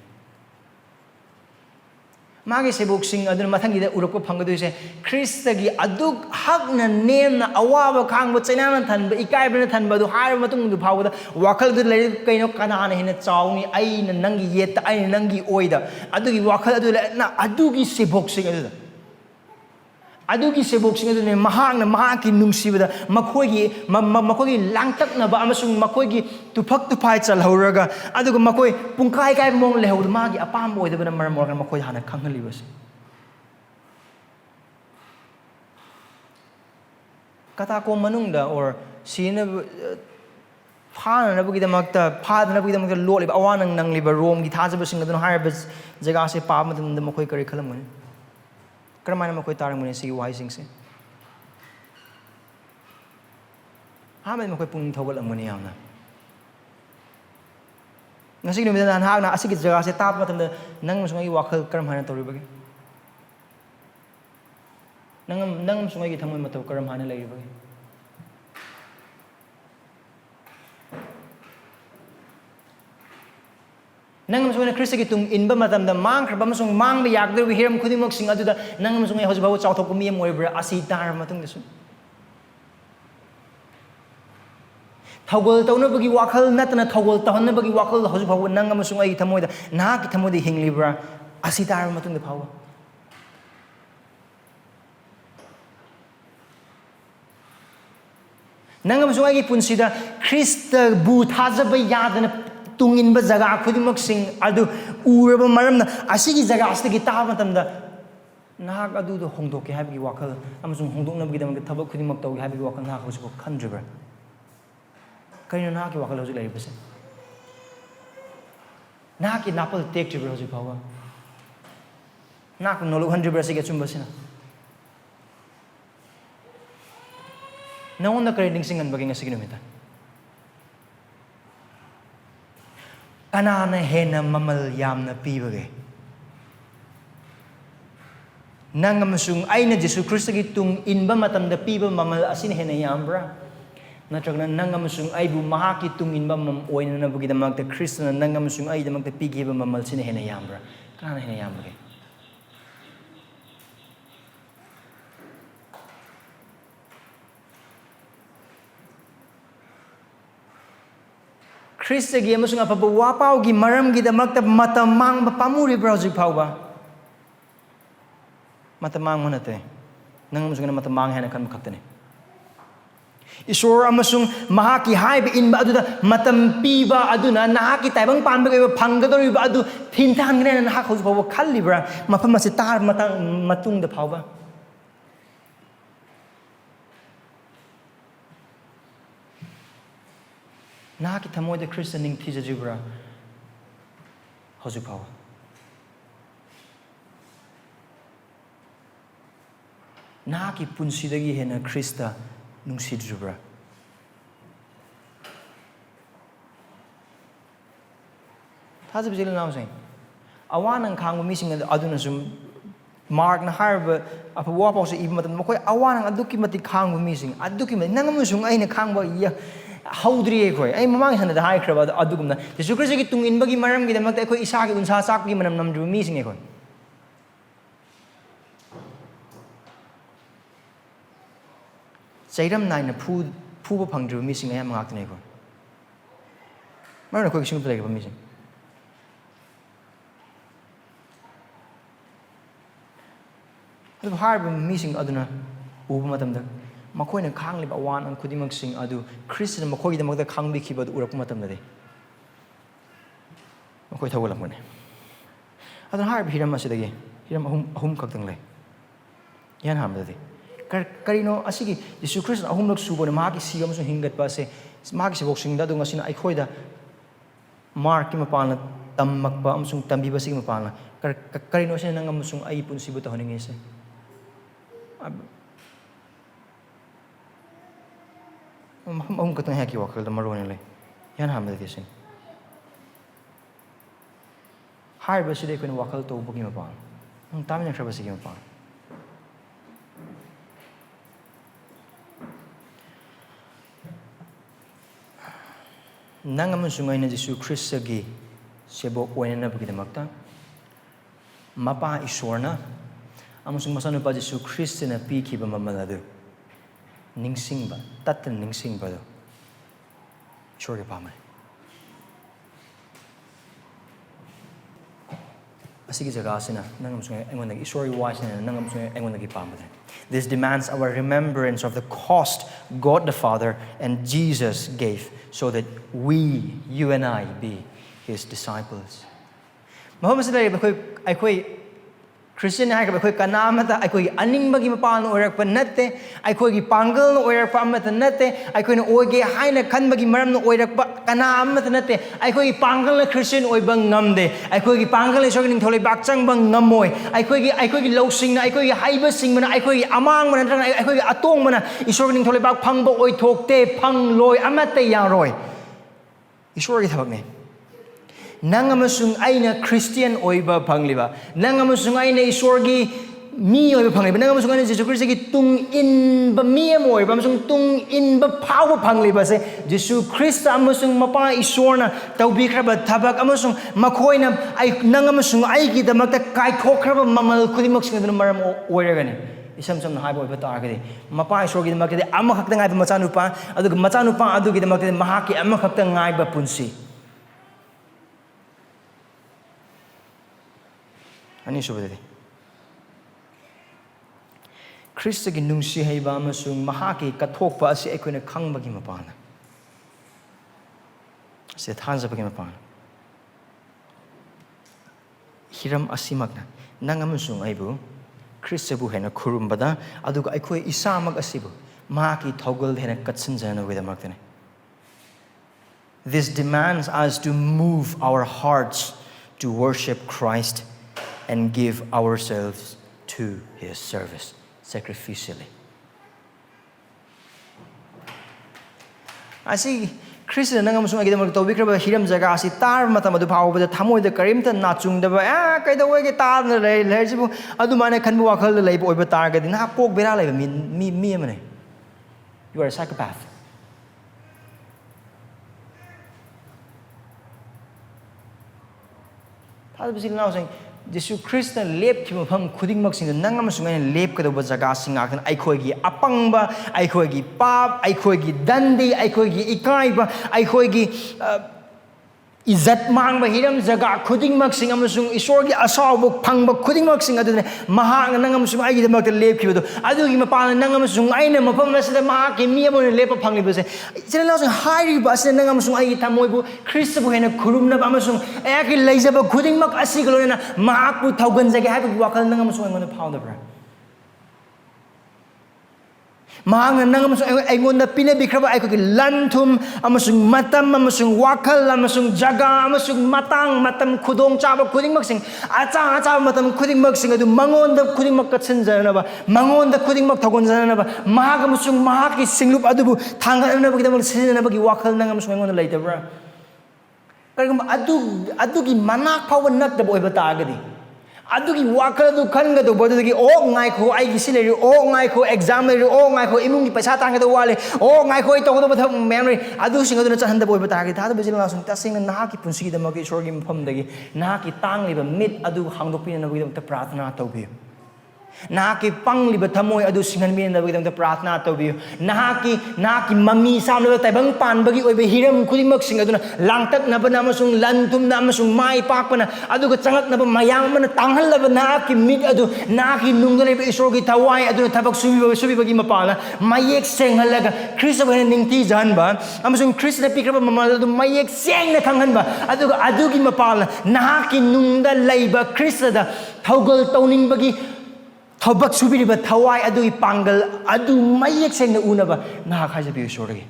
Magi seboksing aduna mathangida urukpa phanggadoise Kristagi aduk hakna nemna awaba khangba cheinana thanba ikaibna thanba du hair matung du phawda wakhal du lei kaino kanana hina chawni aina nangi yeta aina nangi oida adugi wakhal adu na adugi seboksing adugi seboksing adu ne mahakna mahaki nungsibada makogi langtaknaba amasung makogi tuphak tuphai chalhauraga aduga makoi pungkai kai mong lehud magi apam oidabana maram morgan makoi hana khangalibas kata ko manungda or sina phadanabagidamakta loliba awanang nangliba rom gi thajabasing adun harabas jaga se pamadum makoi kari khalamani Karamana makoy tarang muna sige wahisingse. Haman makoy pung thawal ang muna yaw na. Ngasig numida na hanhag na asigit jaga se tap matamda nang masungay wakal karamhana tawri bagi. Nang masungay gitamoy mataw karamhana lagi bagi. Nang masungay na Kristagi tung inba matamda mang kraba masung mang bayagder we hiram khudimok sing aduda nang masungay hosi bawo chawthok ko miyam oibra asitar matung desu thawgol tawna bagi wakhal natna thawgol tahna bagi wakhal hosi bawo nang masungay thamoida na ki thamodi hinglibra asitar matung de phawa nang masungay gi punsida Krista bu thajaba yadana tungin ba jaga khudimmaksing adu uraba maramna asigi jaga astagi ta matamda nahak adu do hongdoke habigi wakal amasung hongdoknabagi damga thabak khudimmak tawgi habigi wakal nahak hosiko khandribra kaino nahak wakal hoji laibase nahak napal tektribra hoji phawa nak nolu handribra sige chumbasina nawonda kare ningsingan bagi ngasigi numita Kanana hena mamal yamna pibage. Nang amasung eina Jisu Khristagi tung inba matamda piba mamal asin hena yambra. Natragna nang amasung aibu Mahakki tung inba mam oinanabagidamakta Kristana nang amasung aidamakta pikhiba mamal sin hena yambra. Kanana hena yambage. Kristagi amasung apabawapaw gi maram gidamakta matamang pamuri browsing pawba matamang manate nang amasung na matamang hena kan makaktane Isor amasung Mahakki haiba inba aduda matampiba aduna nahaki taibang panbagay phanggadoriba adu thintan gina nahak hos pawba khallibra mafam masi tar matung da pawba Nahaki tamoy de Christian ning thijajibra hojupawa Nahaki punsidagi hena Krista nungsidjubra Thajab jil naw sain awanang khangbu mising aduna sum Mark na harba apawa pa sa iba matam makoy awan ang aduki mati khang mising aduki mati nangamusung ay na khang ba iya haudri ekhoi ay mamang sana da hai khraba adugum na Jisu Khrista gi tung inbagi maram gi damak ekhoi isa gi unsa sak gi manam namdru mising ekhoi Sairam nai na pu ba phangdru mising ay mangak ne ekhoi maram ekhoi sing play ba mising adu harba mising aduna uba matam da makhoi na khang liba wan ang khudimag sing adu Christian makhoi da magda khang bikhiba du urak matam da de makhoi thawala mone adu harba hiram asidagi hiram ahum khaktang lai yan ham da de karino asigi Jisu Khrista ahum lak subo na mahaki sigam so hingat pa se mahaki sebok sing da du ngasina eikhoina da mark ki mapalna tammak pa amsung tambi ba sig mapalna karino se nang amsung ai pun sibu ta honing ese Mahum katong haki wakal da marone le yan ham da desin har ba side kun wakal to bugi ma pa ang tami na kraba sige ma pa nang amasung na Jisu Khristagi sebok oinanabagidamakta Mapa Esorna amasung Machanupa Jisu Khristana pikhiba mamal ningsingba tatan ningsingba do Esorgi pamay asigi jaga sina nangam sungai engon nagi Esorgi wise na nangam sungai engon nagi pamay this demands our remembrance of the cost God the Father and Jesus gave so that you and I be his disciples mahom sa dai eikoi Christian hai ka eikoi kanamata eikoi aningbagi mapalna oirakpa natte eikoi gi pangal no oirakpa amata natte eikoi na oige haina khanbagi maram no oirakpa kana amata natte eikoi gi pangal na Christian oiba ngamde eikoi gi pangal Esorgi ning tholai bakchang bang ngamoi eikoi gi losing na eikoi gi haiba sing mana eikoi gi amang mana nang eikoi gi atong mana Esorgi ning tholai bak phangba oi thokte phang loi amata yaroi Esorgi thabak ne nang amasung eina Christian oiba pangliba nang amasung eina Esorgi mi oiba pangliba nang amasung eina Jisu Khrista gi tung in ba mi oiba amasung tung in ba phawa pangliba se Jisu Khrista amasung Mapa Esorna tawbikraba thabak amasung makhoina nang amasung ai gi damakta kaithokraba mamal khudimak sing aduna maram oiragani isam sam na haiba oiba targadi Mapa Esorgi damakta ama khakta ngai machanupa aduga machanupa adugi damakta Mahakki ama khakta ngai ba punsi ani subadadi Khrista gi nungsi haiba amasung Mahakki kathokpa asi eikhoina khangbagi mapana se thajabagi mapana hiram asimagna nang amasung aibu Khrista bu hena khurumbada aduga eikoi isamag asibu Mahakki thogal hena katsanjana wedamakdane this demands us to move our hearts to worship Christ and give ourselves to his service sacrificially. Asi Christian nang amasung agidamak tawbikraba hiram jaga asi tar matam adu phawbada thamoida karimta nachungdaba kaidawai ge tar na lejibu adu mane khanbu wakhal leiba oiba targadi na kok bera leiba mi amane you are a psychopath thadbisi now saying Jisu Khrista lep ki mafam khudingmak sing nang amasung aina lep kadaba jaga sing akan eikoi gi apangba eikoi gi pap eikoi gi dandi eikoi gi ikaiba eikoi gi izat mangba hiram jaga khudingmak sing amasung Esorgi asawbu phangba khudingmak sing adune mahak nang amasung ai gi damak lep ki do adugi mapana nang amasung aina mafam nasida mahak ki mi amon lepa phangli base chena law sing hairi ba se nang amasung ai gi tamoibu Christa bu hena khurumna amasung ayaki leijaba khudingmak asi galona Mahakpu thaugan jage haibu wakal nang amasung ai ngona phawdabra mahang nang amasung aingonda pinabikraba eikoi lanthum amasung matam amasung wakal amasung jaga amasung matang matam khudong chaba khudingmak sing acha matam khudingmak sing adu mangonda khudingmak katsanjanaba mangonda khudingmak thogonjanaba mahag amasung mahakki singlup adubu thanganaba gidamak sinanabagi wakal nang amasung aingonda leitabra karigum adugi manak phawa nakdaba oiba taagadi adugi wakal adu kan ga do bodu gi o ngai kho ai gi silari o ngai kho exam leri o ngai kho imung gi paisa tang ga do wale o ngai kho to do batham memory adu sing adu na chahan da boi bata gi thadu bijil na sung ta sing na ki punsi gi da ma gi Esorgi mpham da gi na ki tang li ba mit adu hangdok pin na bi da प्रार्थना तौबियो नाकी पंगली थमोय अदु सिंगन मी नबगदम प्रार्थना तौबियो नाकी मम्मी सामने तैबंग पानबगी ओइबे हिरम खुदिमक सिंग अदुना लांगतक नबना अमसुंग लनथुम ना अमसुंग माई पाकपना अदुग चंगक नब मयाम मन तांगहलब नाकी मिट अदु नाकी नुंगले Esorgi थवाय अदुना थबक सुबिबगी मपाला मयेक सेंगहलग ख्रिस्ट बने निंगति जानबा अमसुंग ख्रिस्ट पिक्रब ममल अदु मयेक सेंगना खंगहनबा अदुग अदुगी मपाला नाकी नुंगदा लैबा ख्रिस्ट दा थौगल तौनिंगबगी थबक सुबिरिबा थवाय अदुगी पांगल अदु मयेक सेंगना उनबा नाहा खाजबि Esorgi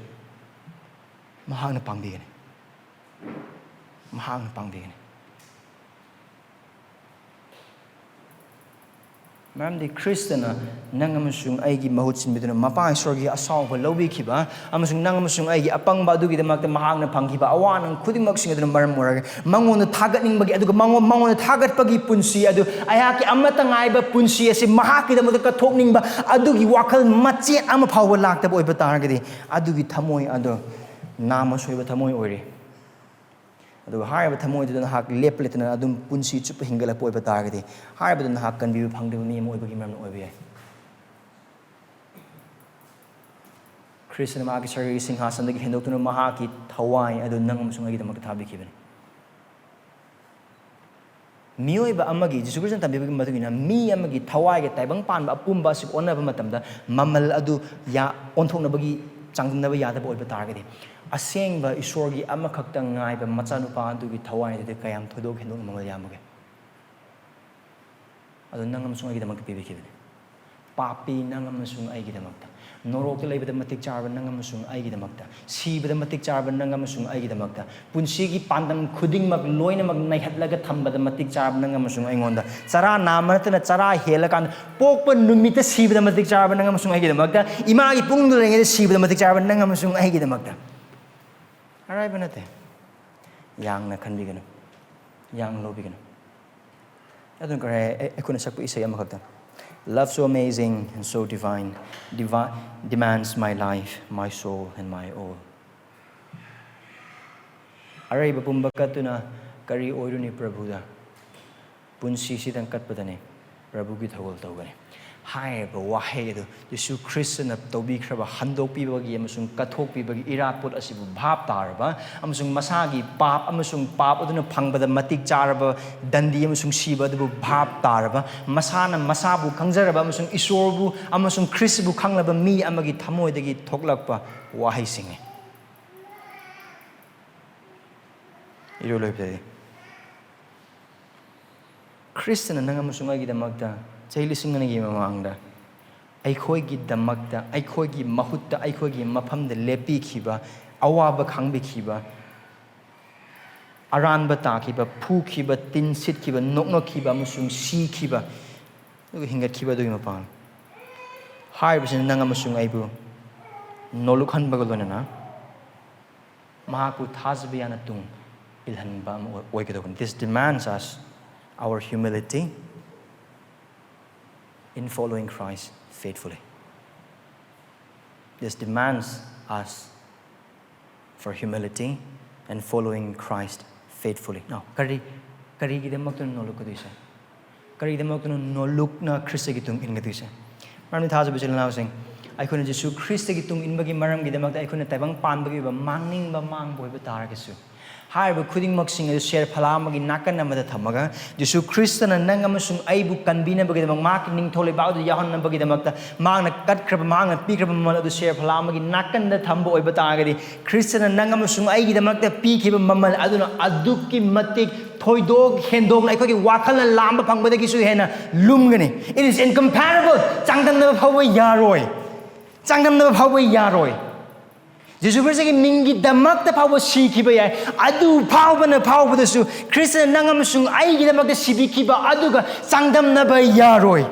महागना पांगबिगने महागना पांगबिगने मैम ख्रिस्टना नंग अमसुंग आइगी महूत सिनबिदुना मपा Esorgi असाव लौबिखिबा अमसुंग नंग अमसुंग आइगी अपंगबा अदुगिदमक्ता महागना फंगिबा अवानंग खुदिमक सिंगदुना मरम मोरगे मंगोन थागतनिंगबगी अदुगा मंगोन थागतपगी पुंसी अदु अयाकी अमता ngaइबा पुंसी असे महाकिदमक्ता कथोकनिंगबा अदुगी वाखल मचेत अमा फावबा लाक्तबा ओइबा तारगदि अदुगी थमोय अदु नाम सोइबा थमोय ओइरे अदुगा हायबा थमोय दुना हाक लेपलेतना अदुम पुंसी चुप हिंगला पोइबा तारगदि हायबा दुना हाक कनबि फंगदबा मी मोइबगी मरम ओइबा याय ख्रिस्टना मागी सरगी सिंहासनदगी हेंदोक्तुना महाकी थवाय अदु नंग अमसुंग आइगिदमक्ता थाबिखिबनि मियोइबा अमगी जिसु ख्रिस्टना तंबिबगी मदुगिना मी अमगी थवायगे ताइबंग पानबा अपुंबा सिब ओनबा मतमदा ममल अदु या ओंथोकनबगी चांगदनबा यादबा ओइबा तारगदि असेंबा Esorgi अमखक्ता ngaइबा Machanupa अदुगी थवाय दे कयाम थोदोक हेंदोक ममल यामगे अदु नंग अमसुंग आइगिदमक्ता पिबिखिबनि पापी नंग अमसुंग आइगिदमक्ता नोरोक्ता लेबदा मतिक चारबा नंग अमसुंग आइगिदमक्ता सीबदा मतिक चारबा नंग अमसुंग आइगिदमक्ता पुंसीगी पांदम खुदिंगमक लोइनमक नैहतलगा थंबदा मतिक चारबा नंग अमसुंग आइगोंदा चरा नामरतना चरा हेलकान पोकपा नुमिता सीबदा मतिक चारबा नंग अमसुंग आइगिदमक्ता इमागी पुंगदु लेंगे सीबदा मतिक चारबा नंग अमसुंग आइगिदमक्ता अराइबा नते यांगना खनबिगनु यांग लोबिगनु अदुन करे एकुना सकपु इसै अमखक्ता Love so amazing and so divine demands my life, my soul, and my all. Araiba pumba katuna kari oiruni Prabhuda. Punsi sidang katpadane Prabhu gi thawal tawgani. Haiba wahedu Jisu Khristana tawbikraba handokpibagi amasung kathokpibagi irapot asibu bhap taraba amasung masagi pap amasung pap aduna phangbada matik charaba dandi amasung siba adu bhap taraba masana masabu khangjaraba amasung Esorbu amasung Christbu khanglaba mi amagi thamoidagi thoklakpa wahai singe iroloibde Christana nang amasung agidamakta Chailisingani mamangda eikhoigi damakta eikhoigi mahutta eikhoigi maphamda lepikhiba awaba khangbikhiba aranba takhiba phukhiba tin sitkhiba noknokhiba amasung sikhiba dugu hingatkhiba dugi mapang haibasina nang amasung aibu nolukhanbaga lonana Mahakpu thajaba yana tung ilhanba oigadokun. This demands us our humility in following Christ faithfully. This demands us for humility and following Christ faithfully. Now, kari gidamaktu no look kadisa. Kari gidamaktu no look na Khristagi tung in kadisa. Marami thajaba chila na sing. Eikhoina Jisu Khristagi tung in bagi maram gidamakta eikhoina taibang pan bagi ba mangning ba mang boy ba taragisu. Haiba khudingmak sing adu share phalamagi nakan amada thamaga Jisu Khristana nang amasung aibu kanbina bagidamang maki ning thole ba adu yahon bagidamagta mangna katkraba mangna pikraba mamal adu share phalamagi nakan da thambo oiba tagadi Khristana nang amasung aigidamagta pikhiba mamal aduna adukki matik thoidog hendog la ekhoi wakhalna lamba phangbadagi su hena lumgani. It is incomparable. Changdamna phawai yaroi. Changdamna phawai yaroi. Jisu Khristagi mingi damakta phawba sikhiba yai adu phawbana phawbadasu Khristana nang amasung aigi damakta sibikhiba aduga changdamnaba yaroi.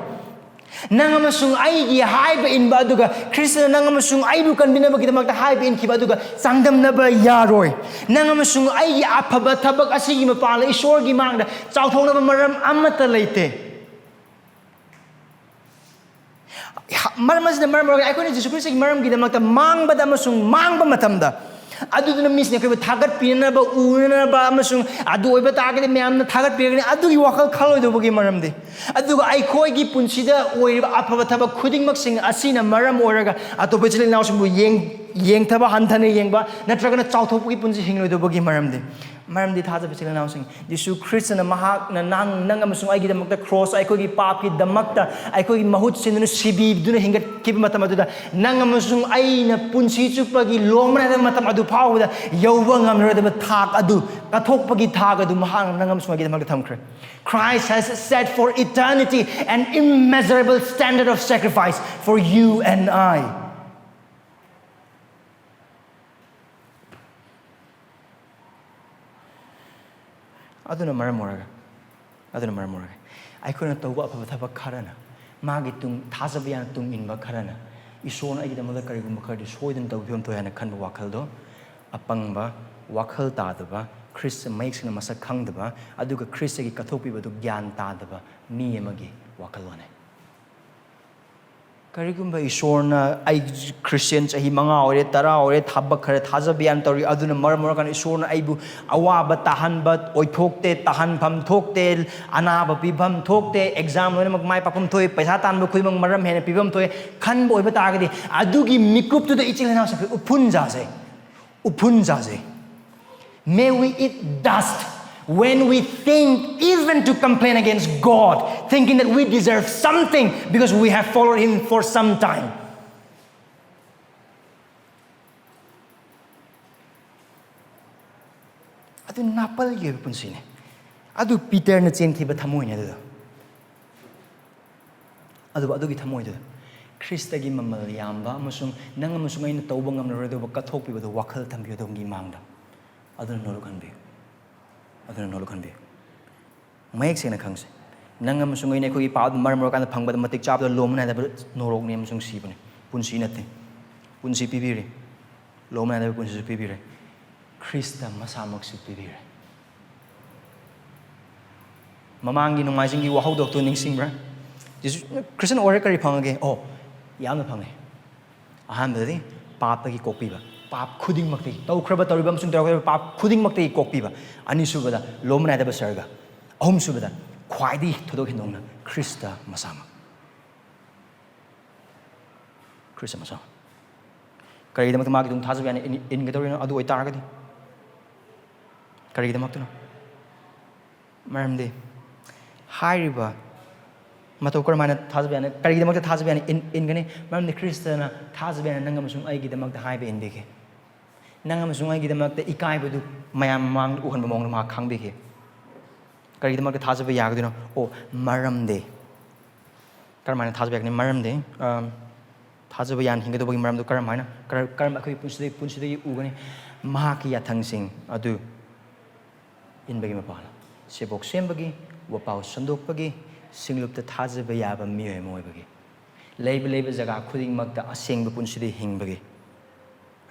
nang amasung aigi haiba inba aduga Kristana nang amasung aibu kanbinabagidamakta haiba inkhiba aduga changdamnaba yaroi nang amasung aigi aphaba thabak asigi mapala Esorgi mangda chauthonaba maram amata leite maram asina maram eikhoina Jisu Khristagi maramgidamakta mangbada amasung mangba matamda aduduna misne kaiba thagat pinaba unanaba amasung adu oiba taagade mayamna thagat piragani adugi wakal khaloidobagi maramdi aduga aikhoigi punsida oiriba aphaba thabak khudingmak sing asina maram oraga atopa chilin nausumbu yengthaba hanthane yengba natragana chauthopagi punsi hingloidobagi maramdi thajaba chilin nausing Jisu Khristana mahakna nang amasung aigidamakta cross aikhoigi papki damakta aikhoigi mahut sinuna sibiduna hingat kiba matam aduda nang amasung aina punsi chupagi lomna matam adu phawda yauba ngamradaba thak adu kathokpagi thak adu mahang nang amasung aigidamakta thamkhre Christ has set for eternity an immeasurable standard of sacrifice for you and I. Aduna maram moraga aikhoina tawba aphaba thabak kharana magi tung thajabiyan tung inba kharana Esorna aigidamada karigumba khardi soidan tawbiyom toyana khanba wakhaldo apangba wakhal tadaba Krista maiksina masak khangdaba aduga Kristagi kathokpibadu gyan tadaba mi amagi wakhalone karigumba Esorna ai Christian chahi manga ore tara ore thabak khare thajabiyan tori aduna maramora Esorna aibu awaba tahanba oithokte tahanpham thokte anaba pibham thokte exam loina mak mai papam thoi paisa tanba khuimang maram hena pibam thoi khanbo oiba tagadi adugi mikuptu da ichilena sa upun jaje may we eat dust when we think even to complain against God, thinking that we deserve something because we have followed Him for some time. Adu napal ye punsine. Adu Peter na chen khiba thamoi ne adu. Adu gi thamoi du. Khristagi mamal yamba amasung nang amasung aina tawba ngamna rodo kathokpi badu wakhal thambi odongi mangda. Adu nolu kanbi. Aduna nolu kanbi mayek sena khangse nang amasung aina khoi paad marmor kan phangba matik chap lomna da norok ne amasung sibane punsi nate punsi pibire lomna da punsi pibire Krista masamak su pibire mamangi nungmaising gi wahau dok to ningsingba Jisu Christian ore kari phangage oh yamna phange ahan badi pap gi kokpiba pap khuding makti tau khraba taribam sung tau pap khuding makti kokpiba ani subada lomna da basarga ahum subada khwaidi thodok hinongna Krista masama kari damak magi dung thaja yani in gatorina adu oitaragadi kari damak tuna maramde hairiba matau karmana thaja yani kari damak thaja yani in gane maramde Krista na thaja yani nangam sung ai gi damak da haibe in beke nang amasung aigidamakta ikaibudu mayam mang uhan bamong ma khangbeke karigidamakta thajaba yagadino o maramde karmana thajaba yakni maramde thajaba yan hingadobagi maramdu karmana karma khoi punside ugani Mahakki yathang adu inbagi mapala sebok sembagi wapau sandokpagi singlupta thajaba yaba miyoy moibagi leiba jaga khuding makta asengba punside hingbagi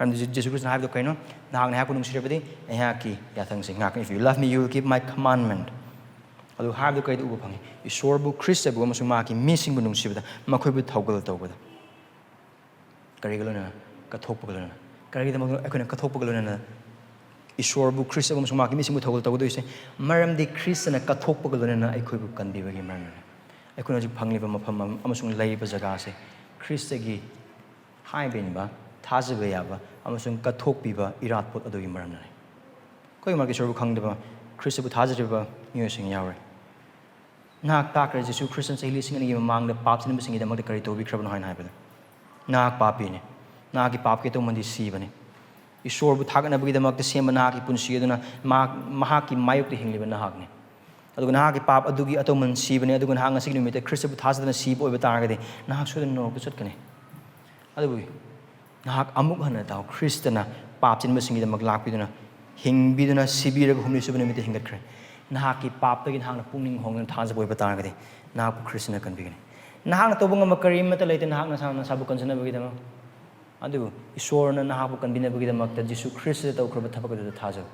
and Jisu Khristana have the kaino nang na kunung sirabadi Mahakki yathang sing ngak if you love me you will keep my commandment adu have the kaid ubapang Esorbu Kristabu amasung Mahakki missing bunung sibada makhoibu thaugal tawbada karigolona kathokpagalona karigidamang ekona kathokpagalona Esorbu Kristabu amasung Mahakki missing bu thaugal tawdo ise maramdi Kristana kathokpagalona aikhoibu kanbibagi maramna ekona ju phangliba mafam amasung laiba jaga se Kristagi haibenba thajaba yaba amasung kathokpiba iratpot adugi maramna koi marki sorbu khangdaba Kristabu thajaba miyosing yaure nak takra Jisu Khristana chili sing ani mamangda papsin bising idamak kari tobi khrabna hain haibada nak papi ne naki pap ke to mandi sibane Esorbu thaganabagi damak semba naki punsi aduna Mahakki mayuk te hingliba nahak ne aduga naki pap adugi atoman sibane aduga hanga sig numite Kristabu thajadana sib oiba taragade nahak sudan no ko chatkane adubu nahak amuk hana tau Kristana pap chin masing idamak lakpiduna hingbiduna sibiraga humni subana mite hingatkre nahaki pap tagin hangna pungning hongna thajaba oiba taragade nahak Kristana kanbigani nahakna tawba ngama kari amata leite nahakna nasabu kansanabagidama adu Esorna nahakpu kanbinabagidamakta Jisu Khristana tawkraba thabak adu thajab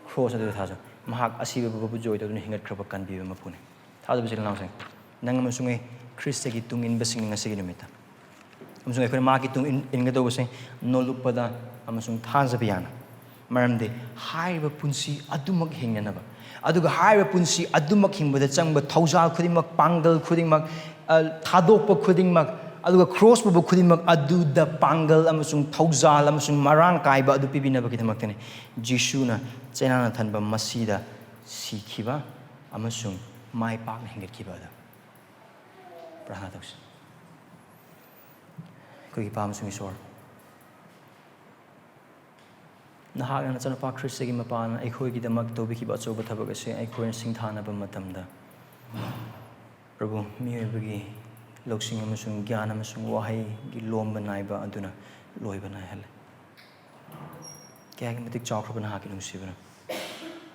cross adu thajab mahak asiba babu joy tawduna hingatkraba kanbiba mapune thajab sil nauseng nang amasung Khristagi tung inbasing ngasigi numita amasung ekhona mahakki tung ingadobase nolupada amasung thajaba yana maramde haiba punsi adumak hinganaba aduga haiba punsi adumak hingbada changba thaujal khudingmak pangal khudingmak thadokpa khudingmak aduga cross bu khudingmak aduda pangal amasung thaujal amasung marang kaiba adu pibinabagidamakta Jisuna cheinana thanba masida sikhiba amasung mai pak hingatkiba da prana tawsi koi pam sung Esor nahakna nachanapa Khristagi mapalna eikhoigidamak tawbikiba achoba thabak ase eikhoina singthanaba matamda Prabhu miyoibagi loksing amasung yana amasung wahai gi lomba naiba aduna loiba naihale kaya matik chawkraba nahakki nungsibana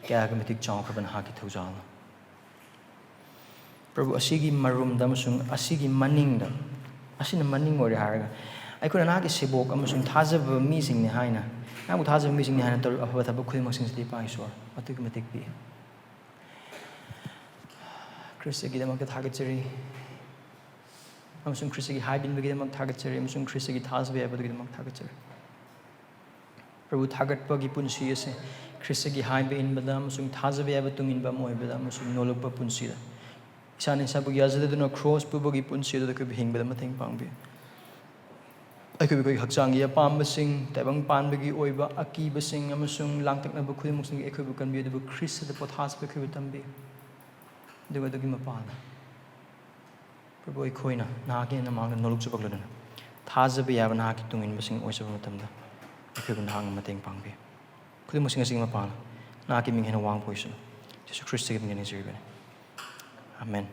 kaya matik chawkraba nahakki thaujala Prabhu asigi marumda amasung asigi maningda asina maning ori haraga eikhoina nahakki sebok amasung thajaba misingni haina nabu thajaba misingni haina tor afaba thabak khudimasingsidi pa Esor atuk matik pi Khristagi thagachari amasung Khristagi haibinbagidamak thagachari amasung Khristagi thajaba yabadagidamak thagachari Prabhu thagatpagi punsi ase Khristagi haiba inbada amasung thajaba yaba tunginba moibada amasung nolukpa punsida isani sabugi azadaduna cross pubagi punsida dakoi hingbada mateng pangbi eikoi haksangi apambasing taibang panbagi oiba akibasing amasung langtaknaba khudimungsing eikoi kanbi adubu Khristada pothasba eikoi tambi duga dugi mapalna Prabhu eikhoina nahakki namangna noluk chupakladuna thajaba yaba nahakki tungin basing oisaba matamda eikhoibu nahakna mateng pangbi khudimungsing asing mapalna nahakki minghena wangpoisuna Jisu Khristagi minghena jiribane Amen